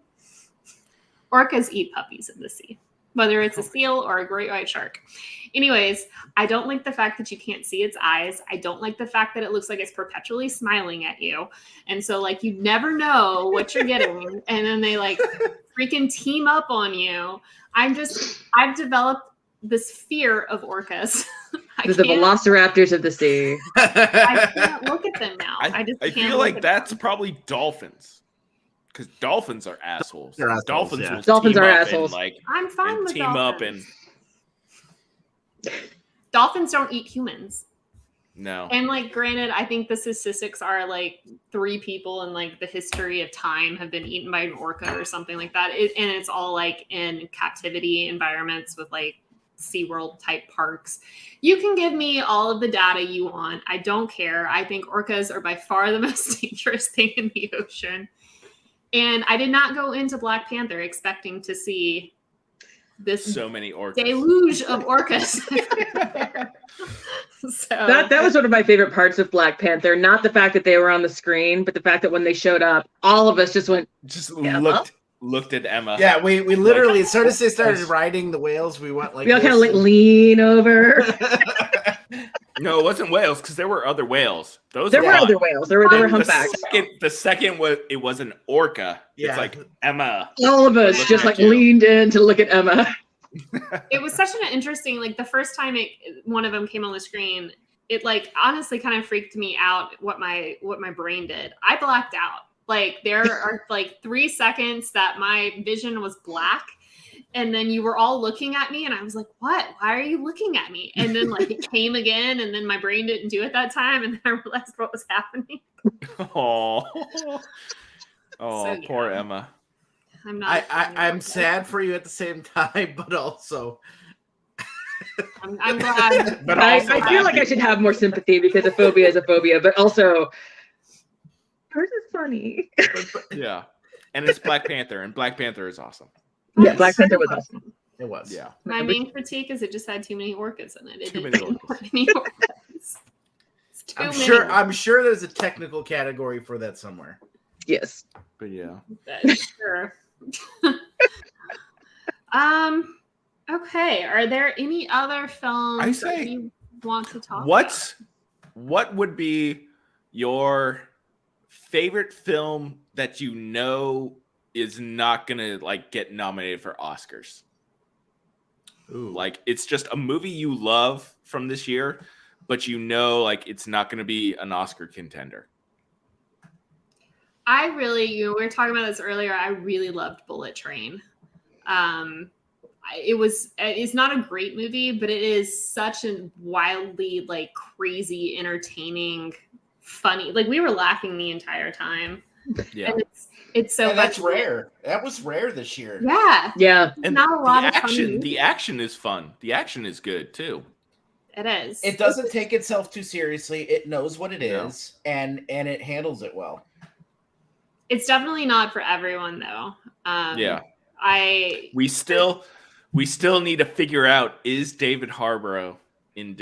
Orcas eat puppies of the sea, whether it's a seal or a great white shark. Anyways, I don't like the fact that you can't see its eyes. I don't like the fact that it looks like it's perpetually smiling at you. And so you never know what you're getting. And then they freaking team up on you. I've developed this fear of orcas. The velociraptors of the sea. I can't look at them now. I feel like that's probably dolphins. Because dolphins are assholes. Dolphins are assholes. I'm fine with team dolphins. Up and dolphins don't eat humans. No. And granted, I think the statistics are 3 people in the history of time have been eaten by an orca or something like that. And it's all in captivity environments with SeaWorld type parks. You can give me all of the data you want. I don't care. I think orcas are by far the most dangerous thing in the ocean. And I did not go into Black Panther expecting to see this so many orcas. Deluge of orcas. So that was one of my favorite parts of Black Panther. Not the fact that they were on the screen, but the fact that when they showed up, all of us just looked at Emma. Yeah, we literally as soon as they started riding the whales, we went we all kind of lean over. No, it wasn't whales because there were other whales. There were other whales. There were humpbacks. The second it was an orca. Yeah. It's Emma. All of us just leaned in to look at Emma. It was such an interesting, the first time one of them came on the screen, it honestly kind of freaked me out what my brain did. I blacked out. There are 3 seconds that my vision was black. And then you were all looking at me and I was like, what? Why are you looking at me? And then it came again and then my brain didn't do it that time. And then I realized what was happening. Oh, So, poor Emma. I'm sad for you at the same time, but also I'm glad. But I feel like I should have more sympathy because a phobia is a phobia, but also hers is funny. Yeah. And it's Black Panther, and Black Panther is awesome. Yeah, Black Panther was awesome. It was. Yeah. My main critique is it just had too many orcas in it. It Too didn't many need many orcas. It's too many. I'm sure there's a technical category for that somewhere. Yes. But yeah. Sure. Okay. Are there any other films that you want to talk about? What would be your favorite film that is not gonna get nominated for Oscars? Ooh. It's just a movie you love from this year, but it's not gonna be an Oscar contender. I really, we were talking about this earlier. I really loved Bullet Train. It's not a great movie, but it is such a wildly crazy, entertaining, funny. We were laughing the entire time. Yeah. And it's so that's rare. That was rare this year. Yeah. And not a lot of action. The action is fun. The action is good too. It is. It doesn't take itself too seriously. It knows what it is, and it handles it well. It's definitely not for everyone though. Yeah. We we still need to figure out, is David Harbour in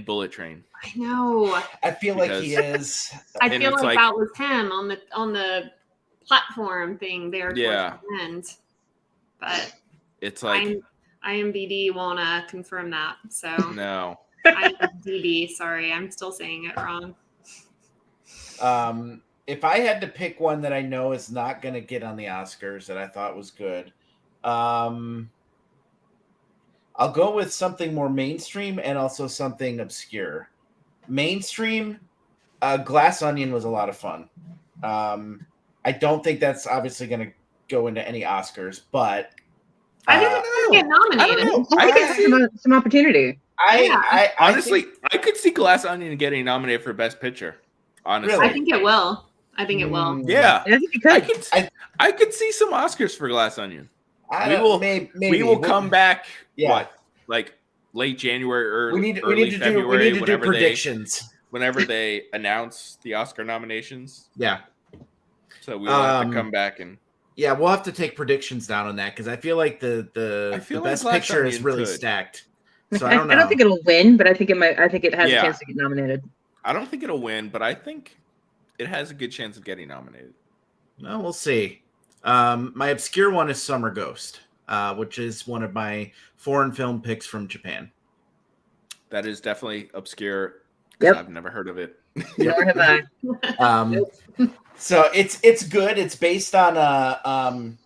Bullet Train? I know. I feel like he is. I And feel it's like like- that was him on the platform thing there towards Yeah. the end. But It's like, IMDb won't confirm that. So no. IMDb, sorry, I'm still saying it wrong. If I had to pick one that I know is not going to get on the Oscars that I thought was good, I'll go with something more mainstream and also something obscure. Mainstream, Glass Onion was a lot of fun. I don't think that's obviously going to go into any Oscars, but I think it's going to get nominated. I don't know. I think it's some opportunity. I Honestly, think, I could see Glass Onion getting nominated for Best Picture. Honestly. I think it will. I think it will. Yeah. And I think it could. I could see some Oscars for Glass Onion. I We don't- will- maybe We will come back, Yeah. like late January or We need early to February, do predictions. whenever they announce the Oscar nominations. Yeah. So we'll have to come back and Yeah, we'll have to take predictions down on that because I feel like the feel like best Glass picture is Onion really could. stacked. So I don't know. I don't think it'll win, but I think it might. I think it has Yeah. a chance to get nominated. I don't think it'll win, but I think it has a good chance of getting nominated. Well, we'll see. My obscure one is Summer Ghost, which is one of my foreign film picks from Japan. That is definitely obscure. 'Cause Yep. I've never heard of it. Nor have I. So it's good. It's based on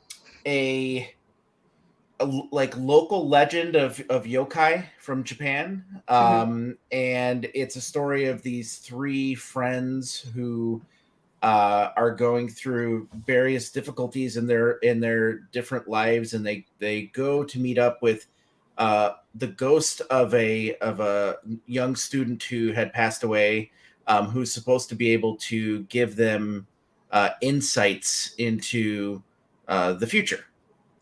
a like local legend of yokai from Japan, and it's a story of these three friends who are going through various difficulties in their different lives, and they go to meet up with the ghost of a young student who had passed away, who's supposed to be able to give them insights into the future.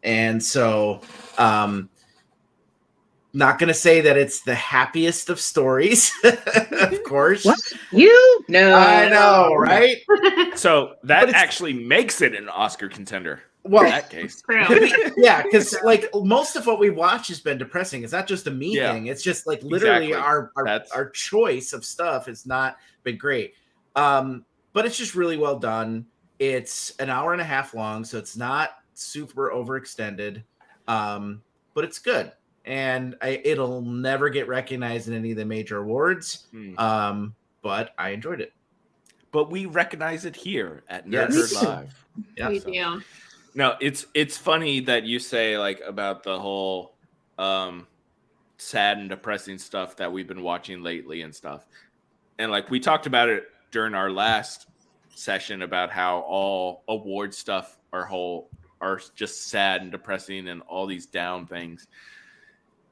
And so, not going to say that it's the happiest of stories, of course. What? You? No. I know, right? So But that it's- actually makes it an Oscar contender. Well, In that case. True. yeah, because like most of what we watch has been depressing. It's not just a me Yeah. thing. It's just like literally Exactly. our choice of stuff has not been great. But it's just really well done. It's an hour and a half long, so it's not super overextended. But it's good. And it'll never get recognized in any of the major awards. But I enjoyed it. But we recognize it here at Yes. Nerd Me too. Live. Yeah. We so. do. No, it's funny that you say like about the whole sad and depressing stuff that we've been watching lately and stuff. And like we talked about it during our last session about how all award stuff are just sad and depressing and all these down things.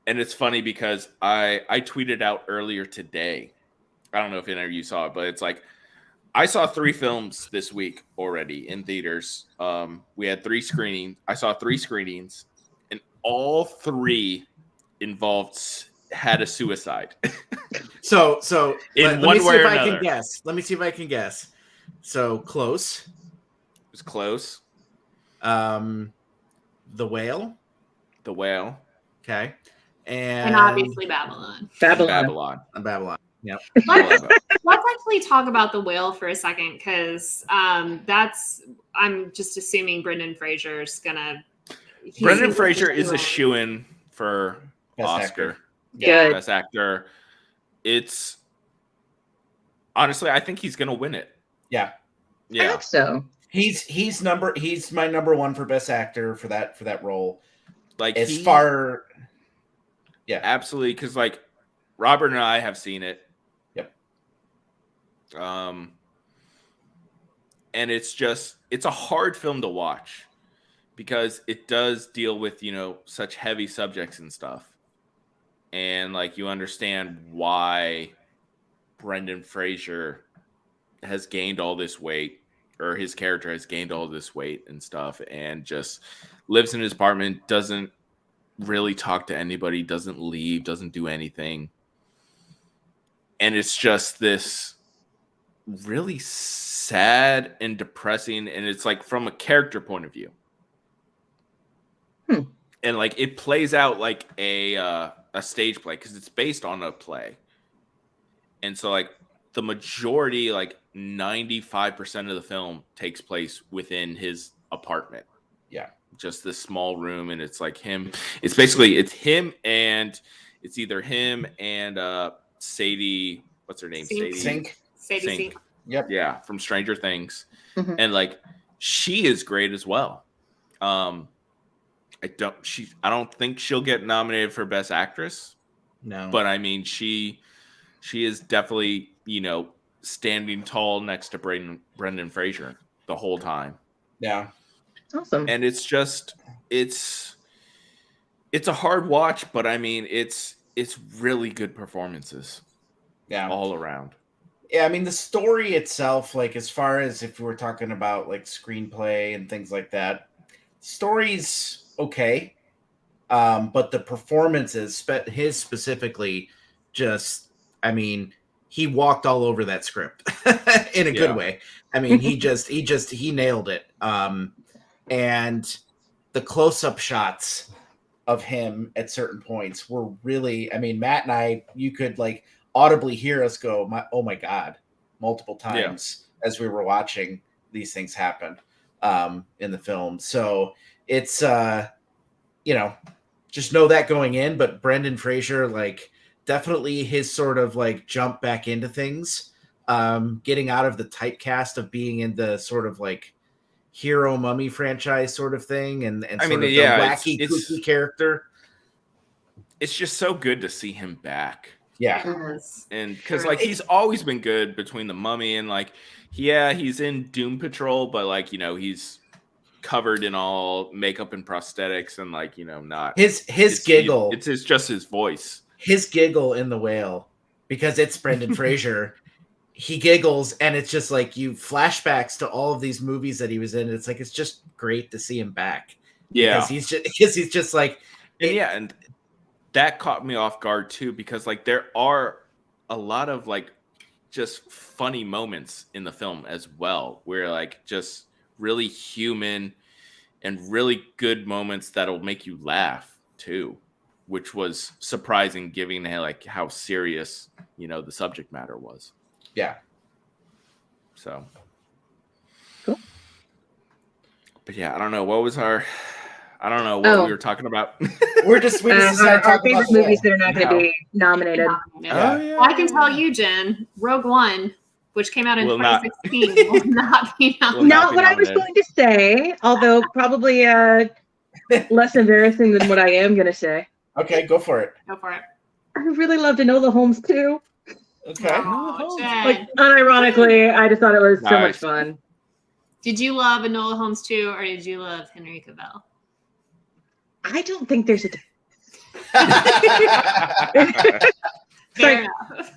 And it's funny because I tweeted out earlier today. I don't know if any of you saw it, but it's like I saw 3 films this week already in theaters. We had 3 screenings. I saw 3 screenings, and all 3 had a suicide. So In let one me see way if or I can another. guess. Let me see if I can guess. So Close, It was Close, The Whale, The Whale, okay, And obviously Babylon. and Babylon. Babylon. Yep. Let's actually talk about the whale for a second, because I'm just assuming Brendan Fraser's gonna. Brendan Fraser is a shoo-in for Best Oscar. actor. Good. Best actor. It's honestly, I think he's gonna win it. Yeah. I Yeah. hope so. He's my number one for best actor for that role. Like As far absolutely, because like Robert and I have seen it. Yep. And it's a hard film to watch because it does deal with, such heavy subjects and stuff. And like you understand why Brendan Fraser has gained all this weight, or his character has gained all this weight and stuff, and just lives in his apartment, doesn't really talk to anybody, doesn't leave, doesn't do anything. And it's just this really sad and depressing, and it's like from a character point of view. and like it plays out like a stage play because it's based on a play, and so like the majority, like 95% of the film takes place within his apartment. Yeah, just this small room, and it's like him. It's basically it's him and it's either him and Sadie. What's her name? Sink. Sadie Sink. Sink. Yep. Yeah, from Stranger Things, Mhm. and like she is great as well. I don't think she'll get nominated for Best Actress. No. But I mean, she is definitely, standing tall next to Brendan Fraser the whole time. Yeah. Awesome. And it's a hard watch, but I mean, it's really good performances. Yeah. All around. Yeah, I mean the story itself, like as far as if we're talking about like screenplay and things like that, story's okay. But the performances, his specifically, just, I mean, he walked all over that script in a good way. I mean, he nailed it. And the close-up shots of him at certain points were really, I mean, Matt and I, you could like audibly hear us go, oh my God, multiple times as we were watching these things happen in the film. So it's, just know that going in, but Brendan Fraser, like definitely his sort of like jump back into things, getting out of the typecast of being in the sort of like hero mummy franchise sort of thing, and sort of the wacky, kooky character. It's just so good to see him back. Yeah. And because like he's always been good between the Mummy and like, he's in Doom Patrol, but like, he's covered in all makeup and prosthetics and like, not his giggle. It's just his voice. His giggle in The Whale, because it's Brendan Fraser. He giggles, and it's just like you flashbacks to all of these movies that he was in. It's like it's just great to see him back. Yeah, because he's just like, and that caught me off guard too, because like there are a lot of like just funny moments in the film as well, where like just really human and really good moments that'll make you laugh too, which was surprising given like how serious the subject matter was. Yeah. So cool. But yeah, I don't know what we were talking about. we just our favorite movies that are not going to be nominated. Well, I can tell you, Jen, Rogue One, which came out in 2016, will not be nominated. Not what I was going to say, although probably less embarrassing than what I am going to say. Okay, go for it. I really loved Enola Holmes too. Okay. Like unironically, I just thought it was so much fun. Did you love Enola Holmes too, or did you love Henry Cavill? I don't think there's a Fair enough.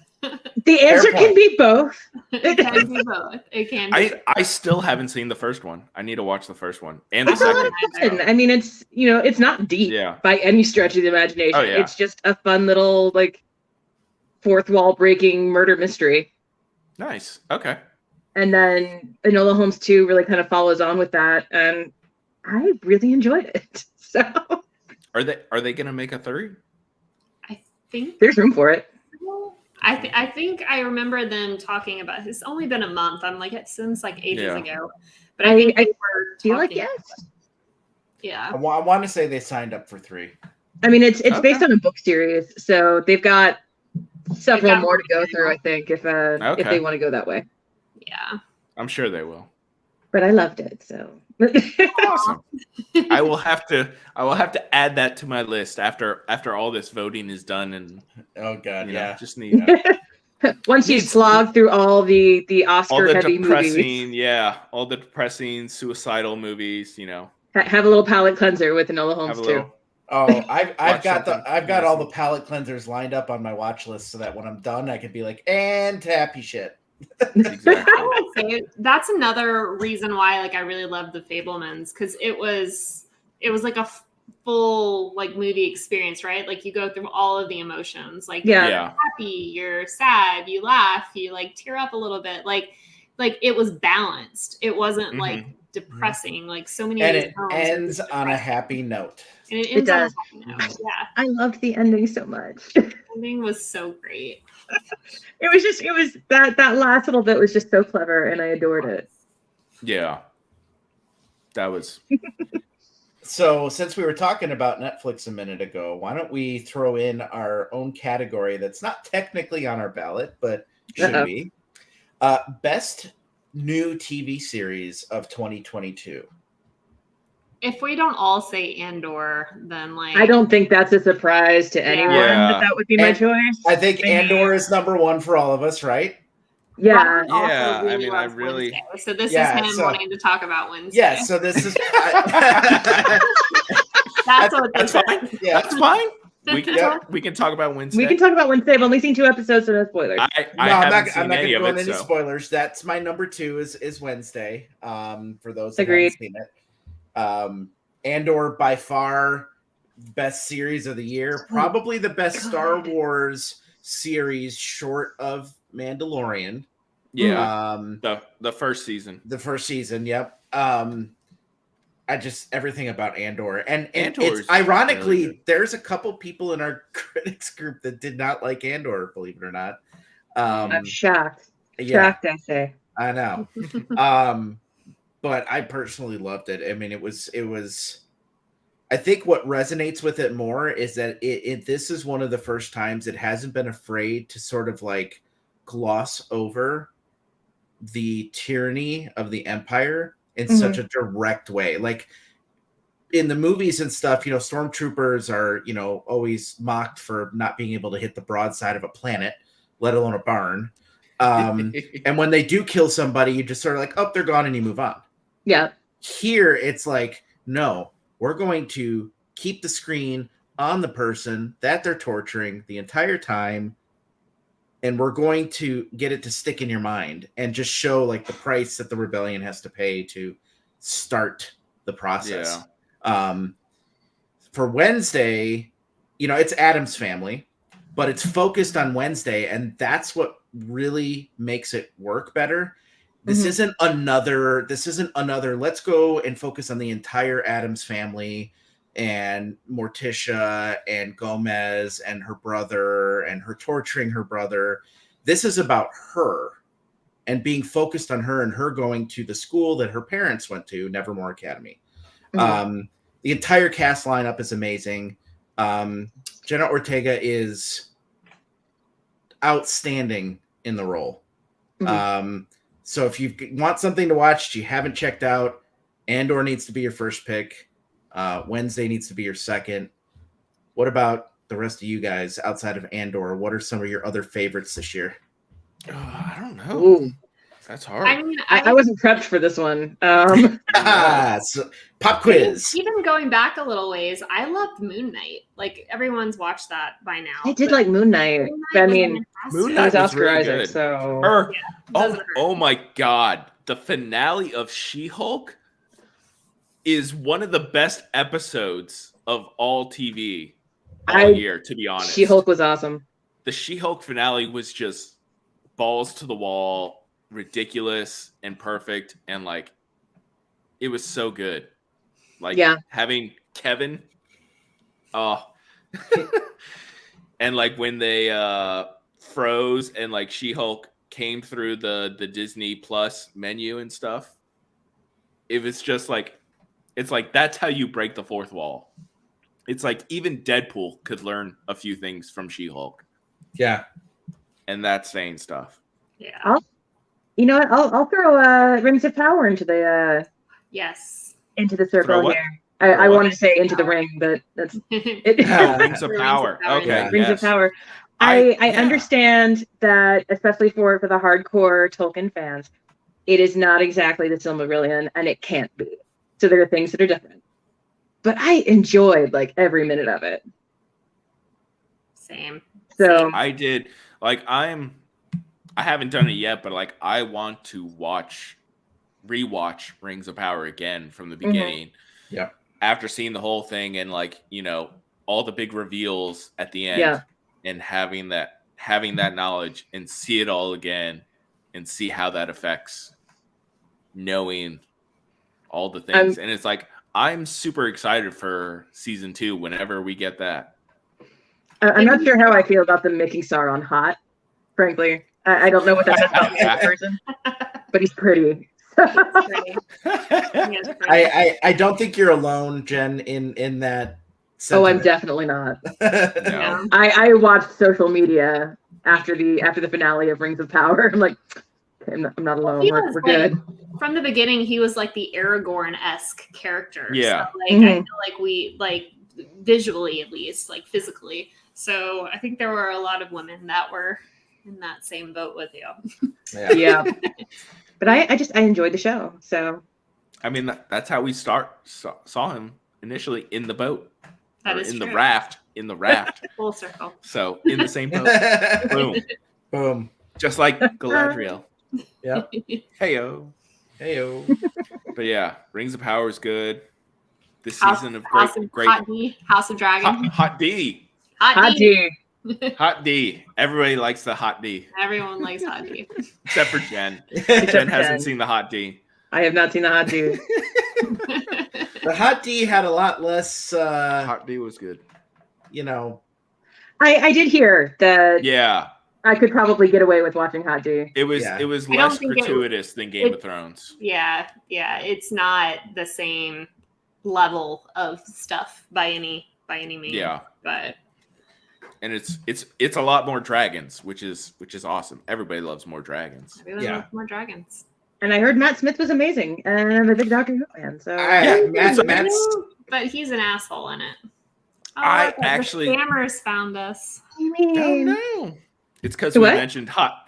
The answer can be both. It can be both. It can be. I still haven't seen the first one. I need to watch the first one and the second. I mean, it's it's not deep by any stretch of the imagination. Oh, yeah. It's just a fun little like fourth wall breaking murder mystery. Nice. Okay. And then Enola Holmes 2 really kind of follows on with that, and I really enjoyed it. So are they gonna make a third? I think there's room for it. I think I remember them talking about it's only been a month. I'm like, it seems like ages ago. But I think I feel like yes. Yeah. I want to say they signed up for 3. I mean, it's based on a book series, so they've got several more to go through, I think, if they want to go that way. Yeah. I'm sure they will. But I loved it, so awesome. I will have to add that to my list after all this voting is done, and oh god, just need once you slog through all the Oscar heavy movies. All the depressing suicidal movies, Have a little palate cleanser with Enola Holmes too. Oh, I've got all the palate cleansers lined up on my watch list so that when I'm done I could be like, and happy shit. Exactly. I would say that's another reason why like I really loved The Fabelmans, because it was like a full like movie experience, right? Like you go through all of the emotions, like you're happy, you're sad, you laugh, you like tear up a little bit, like it was balanced. It wasn't like depressing, like so many. And it ends on a happy note. And it ends on a does. high note. Yeah. I loved the ending so much. The ending was so great. It was that last little bit was just so clever, and I adored it. Yeah. That was. So, since we were talking about Netflix a minute ago, why don't we throw in our own category that's not technically on our ballot, but should be. Best new TV series of 2022. If we don't all say Andor, then like I don't think that's a surprise to anyone that would be my choice. I think Andor is number one for all of us, right? Yeah. Robert also Yeah, really I mean, I loves really- Wednesday. So this is him wanting to talk about Wednesday. Yeah, so this is That's what That's this fine. is. That's fine. We can talk about Wednesday. We can talk about Wednesday. I've only seen 2 episodes, so no spoilers. I'm not going to go into any spoilers. That's my number 2 is Wednesday. For those that haven't seen it, Andor by far best series of the year, probably the best Star Wars series short of Mandalorian. Yeah, the first season. The first season, yep. I just everything about Andor, and Andor's it's ironically really there's a couple people in our critics group that did not like Andor, believe it or not. I'm shocked. Yeah, shocked, I say. I know. But I personally loved it. I mean, it was. I think what resonates with it more is that this is one of the first times it hasn't been afraid to sort of like gloss over the tyranny of the Empire in such a direct way. Like in the movies and stuff, you know, stormtroopers are, you know, always mocked for not being able to hit the broadside of a planet, let alone a barn. And when they do kill somebody, you just sort of like, oh, they're gone, and you move on. Yeah. Here, it's like, no, we're going to keep the screen on the person that they're torturing the entire time, and we're going to get it to stick in your mind and just show like the price that the rebellion has to pay to start the process. For Wednesday, you know, it's Adam's family, but it's focused on Wednesday, and that's what really makes it work better. This isn't another let's go and focus on the entire Addams family and Morticia and Gomez and her brother and her torturing her brother. This is about her and being focused on her and her going to the school that her parents went to, Nevermore Academy. The entire cast lineup is amazing. Jenna Ortega is outstanding in the role. So if you want something to watch you haven't checked out, Andor needs to be your first pick. Wednesday needs to be your second. What about the rest of you guys outside of Andor? What are some of your other favorites this year? I don't know. Ooh. That's hard. I mean, I wasn't prepped for this one. So, pop quiz. Even going back a little ways, I loved Moon Knight. Like everyone's watched that by now. I did like Moon Knight. But I mean, Moon that Knight was was Oscar really Isaac, good. so Oh my God. The finale of She-Hulk is one of the best episodes of all TV all year, to be honest. She-Hulk was awesome. The She-Hulk finale was just balls to the wall, ridiculous and perfect, and like it was so good. Like having Kevin and like when they froze and like She-Hulk came through the Disney Plus menu and stuff, it was just like, it's like that's how you break the fourth wall. It's like even Deadpool could learn a few things from She-Hulk. Yeah. And that's saying stuff. Yeah. You know what? I'll throw Rings of Power into the into the circle here. I wanted to say into the ring, but that's it. Rings of Power. Okay. Rings of Power. I understand that, especially for the hardcore Tolkien fans, it is not exactly the Silmarillion, and it can't be. So there are things that are different. But I enjoyed like every minute of it. Same. So I did. Like I haven't done it yet, but like I want to rewatch Rings of Power again from the beginning. Yeah. After seeing the whole thing and like, you know, all the big reveals at the end and having that knowledge and see it all again and see how that affects knowing all the things. And it's like, I'm super excited for season 2 whenever we get that. I'm not sure how I feel about them making Sauron hot. Frankly, I don't know what that says about me as a person, but he's pretty. Pretty. He is pretty. I don't think you're alone, Jen, in that. Oh, I'm sentiment. definitely not. No. I watched social media after the finale of Rings of Power. I'm like, okay, I'm not alone. He We're was, good. From the beginning, he was like the Aragorn-esque character. Yeah. So, like, I feel like we, like, visually at least, like physically. So I think there were a lot of women that were in that same boat with you. Yeah. But I enjoyed the show. So I mean, that's how we saw him initially in the boat. That is in true. the raft. In the raft. Full circle. So in the same boat. Boom. Boom. Just like Galadriel. Yep. Heyo. Heyo. But yeah, Rings of Power is good. This House- season of House great Hot D, House of Dragon. Hot D. Hot D. Hot D. Everybody likes the Hot D. Everyone likes Hot D. Except for Jen. Except Jen for hasn't Jen. seen the Hot D. I have not seen the Hot D. The Hot D had a lot less, Hot D was good. you know. I did hear that Yeah. I could probably get away with watching Hot D. It was Yeah. it was I don't less think gratuitous than Game of Thrones. Yeah, it's not the same level of stuff by any means. Yeah. But And it's a lot more dragons, which is awesome. Everybody loves more dragons. everyone Yeah. loves more dragons. And I heard Matt Smith was amazing, and I'm a big Doctor Who fan. So Matt's But he's an asshole in it. Oh, I look, actually- the scammers found us. I mean, no. It's because The we what? mentioned Hot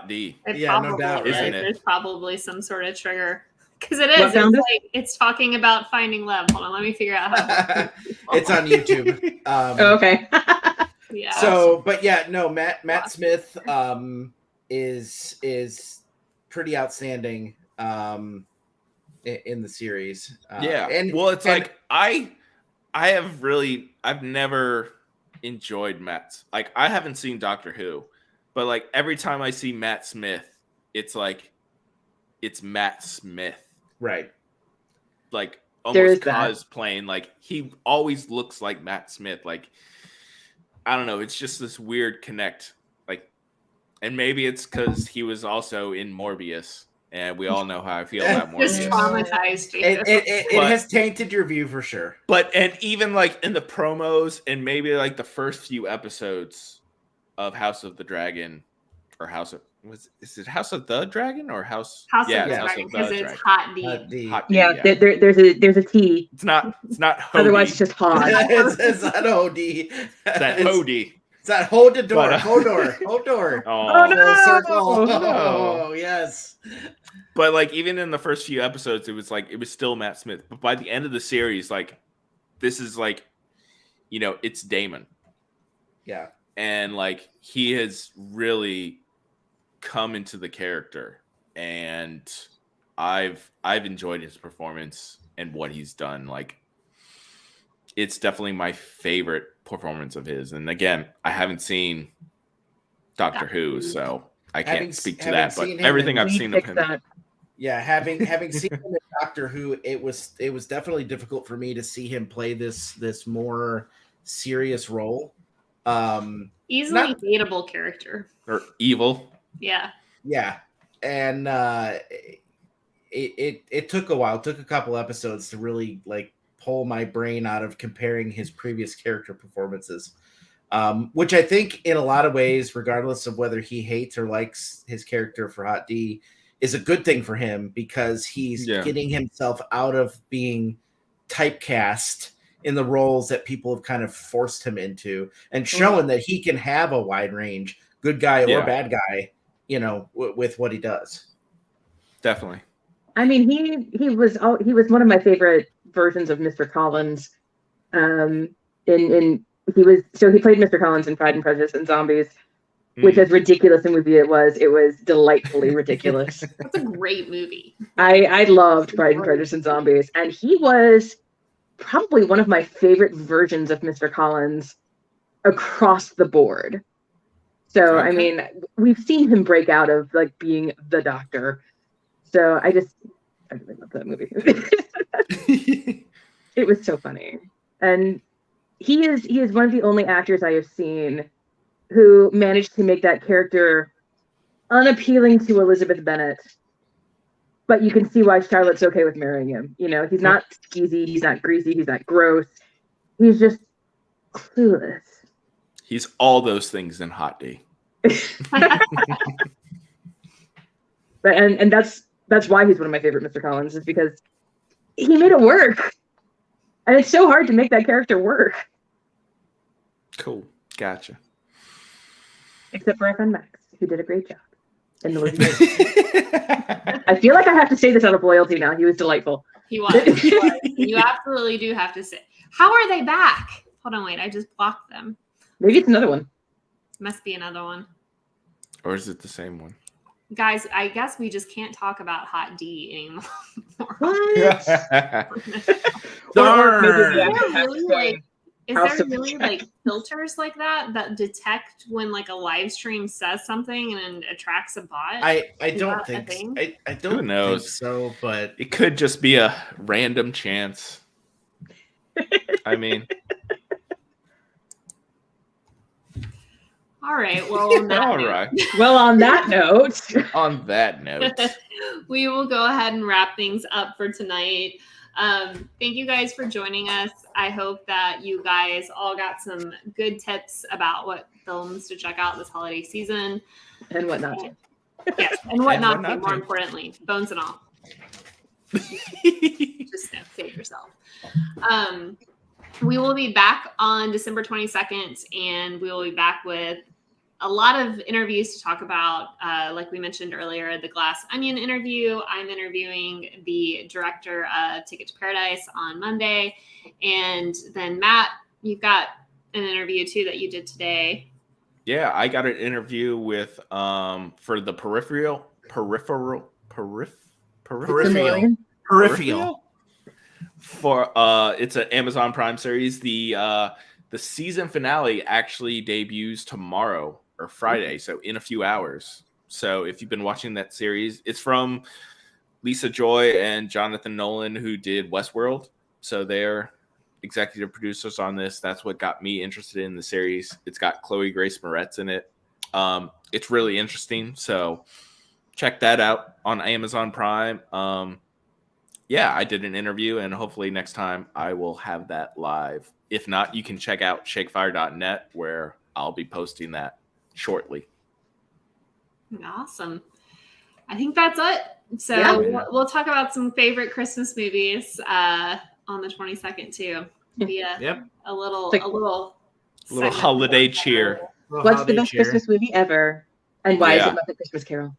D. It Yeah, no probably doubt, is. right? There's probably some sort of trigger because it What is. It's, found us? like, it's talking about finding love. Hold on, let me figure out how. it's on YouTube. oh, okay. Yeah. So, but yeah, no, Matt Smith is pretty outstanding in the series. Yeah. and well, it's like I've never enjoyed Matt's. Like, I haven't seen Doctor Who, but like every time I see Matt Smith, it's like it's Matt Smith. right. Like There is almost that. cosplaying. Like, he always looks like Matt Smith. Like, I don't know. It's just this weird connect. Like, and maybe it's because he was also in Morbius, and we all know how I feel about just Morbius. traumatized. It But- has tainted your view for sure. But and even like in the promos and maybe like the first few episodes of House of the Dragon or is it House of the Dragon or House? House yeah, of it's the House Dragon of the because it's Dragon. Hot D. The Hot D, Yeah, there's a T. It's not Hody. Otherwise, it's just Hod. it's not Hody. that It's- Hody. It's that hold the door, But, Hodor. Oh, no! Full circle. No. Oh, yes. But like even in the first few episodes, it was still Matt Smith. But by the end of the series, like this is like, it's Damon. Yeah. And like he has really come into the character, and I've enjoyed his performance and what he's done. Like, it's definitely my favorite performance of his. And again, I haven't seen Doctor Who, so I can't speak to that. But seen him everything in I've seen of Fix him, that. Yeah, having seen him in Doctor Who, it was definitely difficult for me to see him play this more serious role. Easily Not- dateable character. or evil. Yeah. Yeah, and it took a while. It took a couple episodes to really like pull my brain out of comparing his previous character performances, which I think in a lot of ways, regardless of whether he hates or likes his character for Hot D, is a good thing for him because he's getting himself out of being typecast in the roles that people have kind of forced him into, and showing that he can have a wide range, good guy or bad guy, with what he does. Definitely. I mean, he was one of my favorite versions of Mr. Collins. He played Mr. Collins in Pride and Prejudice and Zombies, which, as ridiculous a movie it was delightfully ridiculous. That's a great movie. I loved Pride and Prejudice and Zombies, and he was probably one of my favorite versions of Mr. Collins across the board. So, I mean, we've seen him break out of like being the Doctor. So I really loved that movie. It was so funny. And he is one of the only actors I have seen who managed to make that character unappealing to Elizabeth Bennet. But you can see why Charlotte's okay with marrying him. You know, he's not skeezy, he's not greasy, he's not gross. He's just clueless. He's all those things in Hot D. But and that's why he's one of my favorite Mr. Collins, is because he made it work. And it's so hard to make that character work. Cool. Gotcha. Except for our friend Max, who did a great job in the movie. I feel like I have to say this out of loyalty now. He was delightful. He was. You absolutely do have to say. How are they back? Hold on, wait. I just blocked them. Maybe it's another one. Must be another one. Or is it the same one? Guys, I guess we just can't talk about Hot D anymore. What? Darn. Is there really like filters like that detect when like a live stream says something and attracts a bot? I don't think I don't Who knows? think so, but It could just be a random chance. I mean, all right. Well, on that all note, right. Well, on that note, On that note, we will go ahead and wrap things up for tonight. Thank you guys for joining us. I hope that you guys all got some good tips about what films to check out this holiday season. and whatnot. Yes, and what And not what to, not more to. importantly, bones and all. Just save yourself. We will be back on December 22nd, and we will be back with a lot of interviews to talk about. Like we mentioned earlier, the Glass Onion interview. I'm interviewing the director of Ticket to Paradise on Monday. And then Matt, you've got an interview too that you did today. yeah, I got an interview with for the peripheral. For it's an Amazon Prime series. The season finale actually debuts tomorrow or Friday, so in a few hours. So if you've been watching that series, it's from Lisa Joy and Jonathan Nolan, who did Westworld. So they're executive producers on this. That's what got me interested in the series. It's got Chloe Grace Moretz in it. It's really interesting. So check that out on Amazon Prime. Yeah, I did an interview, and hopefully next time I will have that live. If not, you can check out shakefire.net, where I'll be posting that shortly. Awesome. I think that's it. So Yeah. we'll talk about some favorite Christmas movies on the 22nd too. Be a little segment. holiday cheer. What's the best Christmas movie ever? And why is it Muppet Christmas Carol?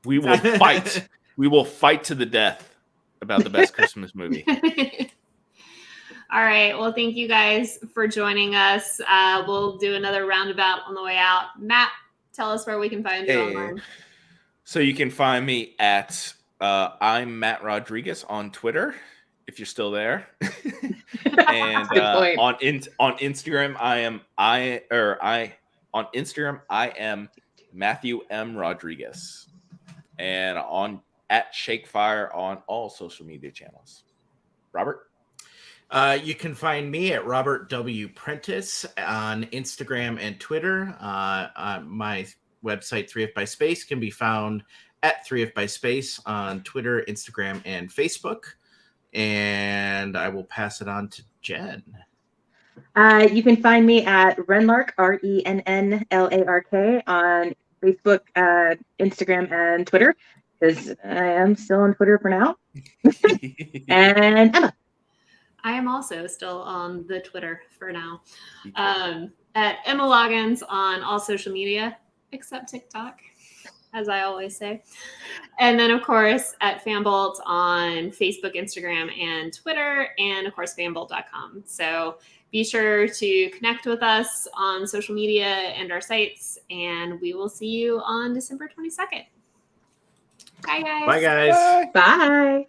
We will fight. We will fight to the death about the best Christmas movie. All right. Well, thank you guys for joining us. We'll do another roundabout on the way out. Matt, tell us where we can find you online. So you can find me at I'm Matt Rodriguez on Twitter, if you're still there. And on Instagram, I am Matthew M. Rodriguez. And on at Shakefire on all social media channels. Robert? You can find me at Robert W. Prentice on Instagram and Twitter. My website, 3F by Space, can be found at 3F by Space on Twitter, Instagram, and Facebook. And I will pass it on to Jen. You can find me at Renlark, RENNLARK, on Facebook, Instagram, and Twitter, because I am still on Twitter for now. And Emma. I am also still on the Twitter for now. At Emma Loggins on all social media, except TikTok, as I always say. And then, of course, at Fanbolt on Facebook, Instagram, and Twitter, and, of course, fanbolt.com. So be sure to connect with us on social media and our sites, and we will see you on December 22nd. Bye, guys. Bye, guys. Bye.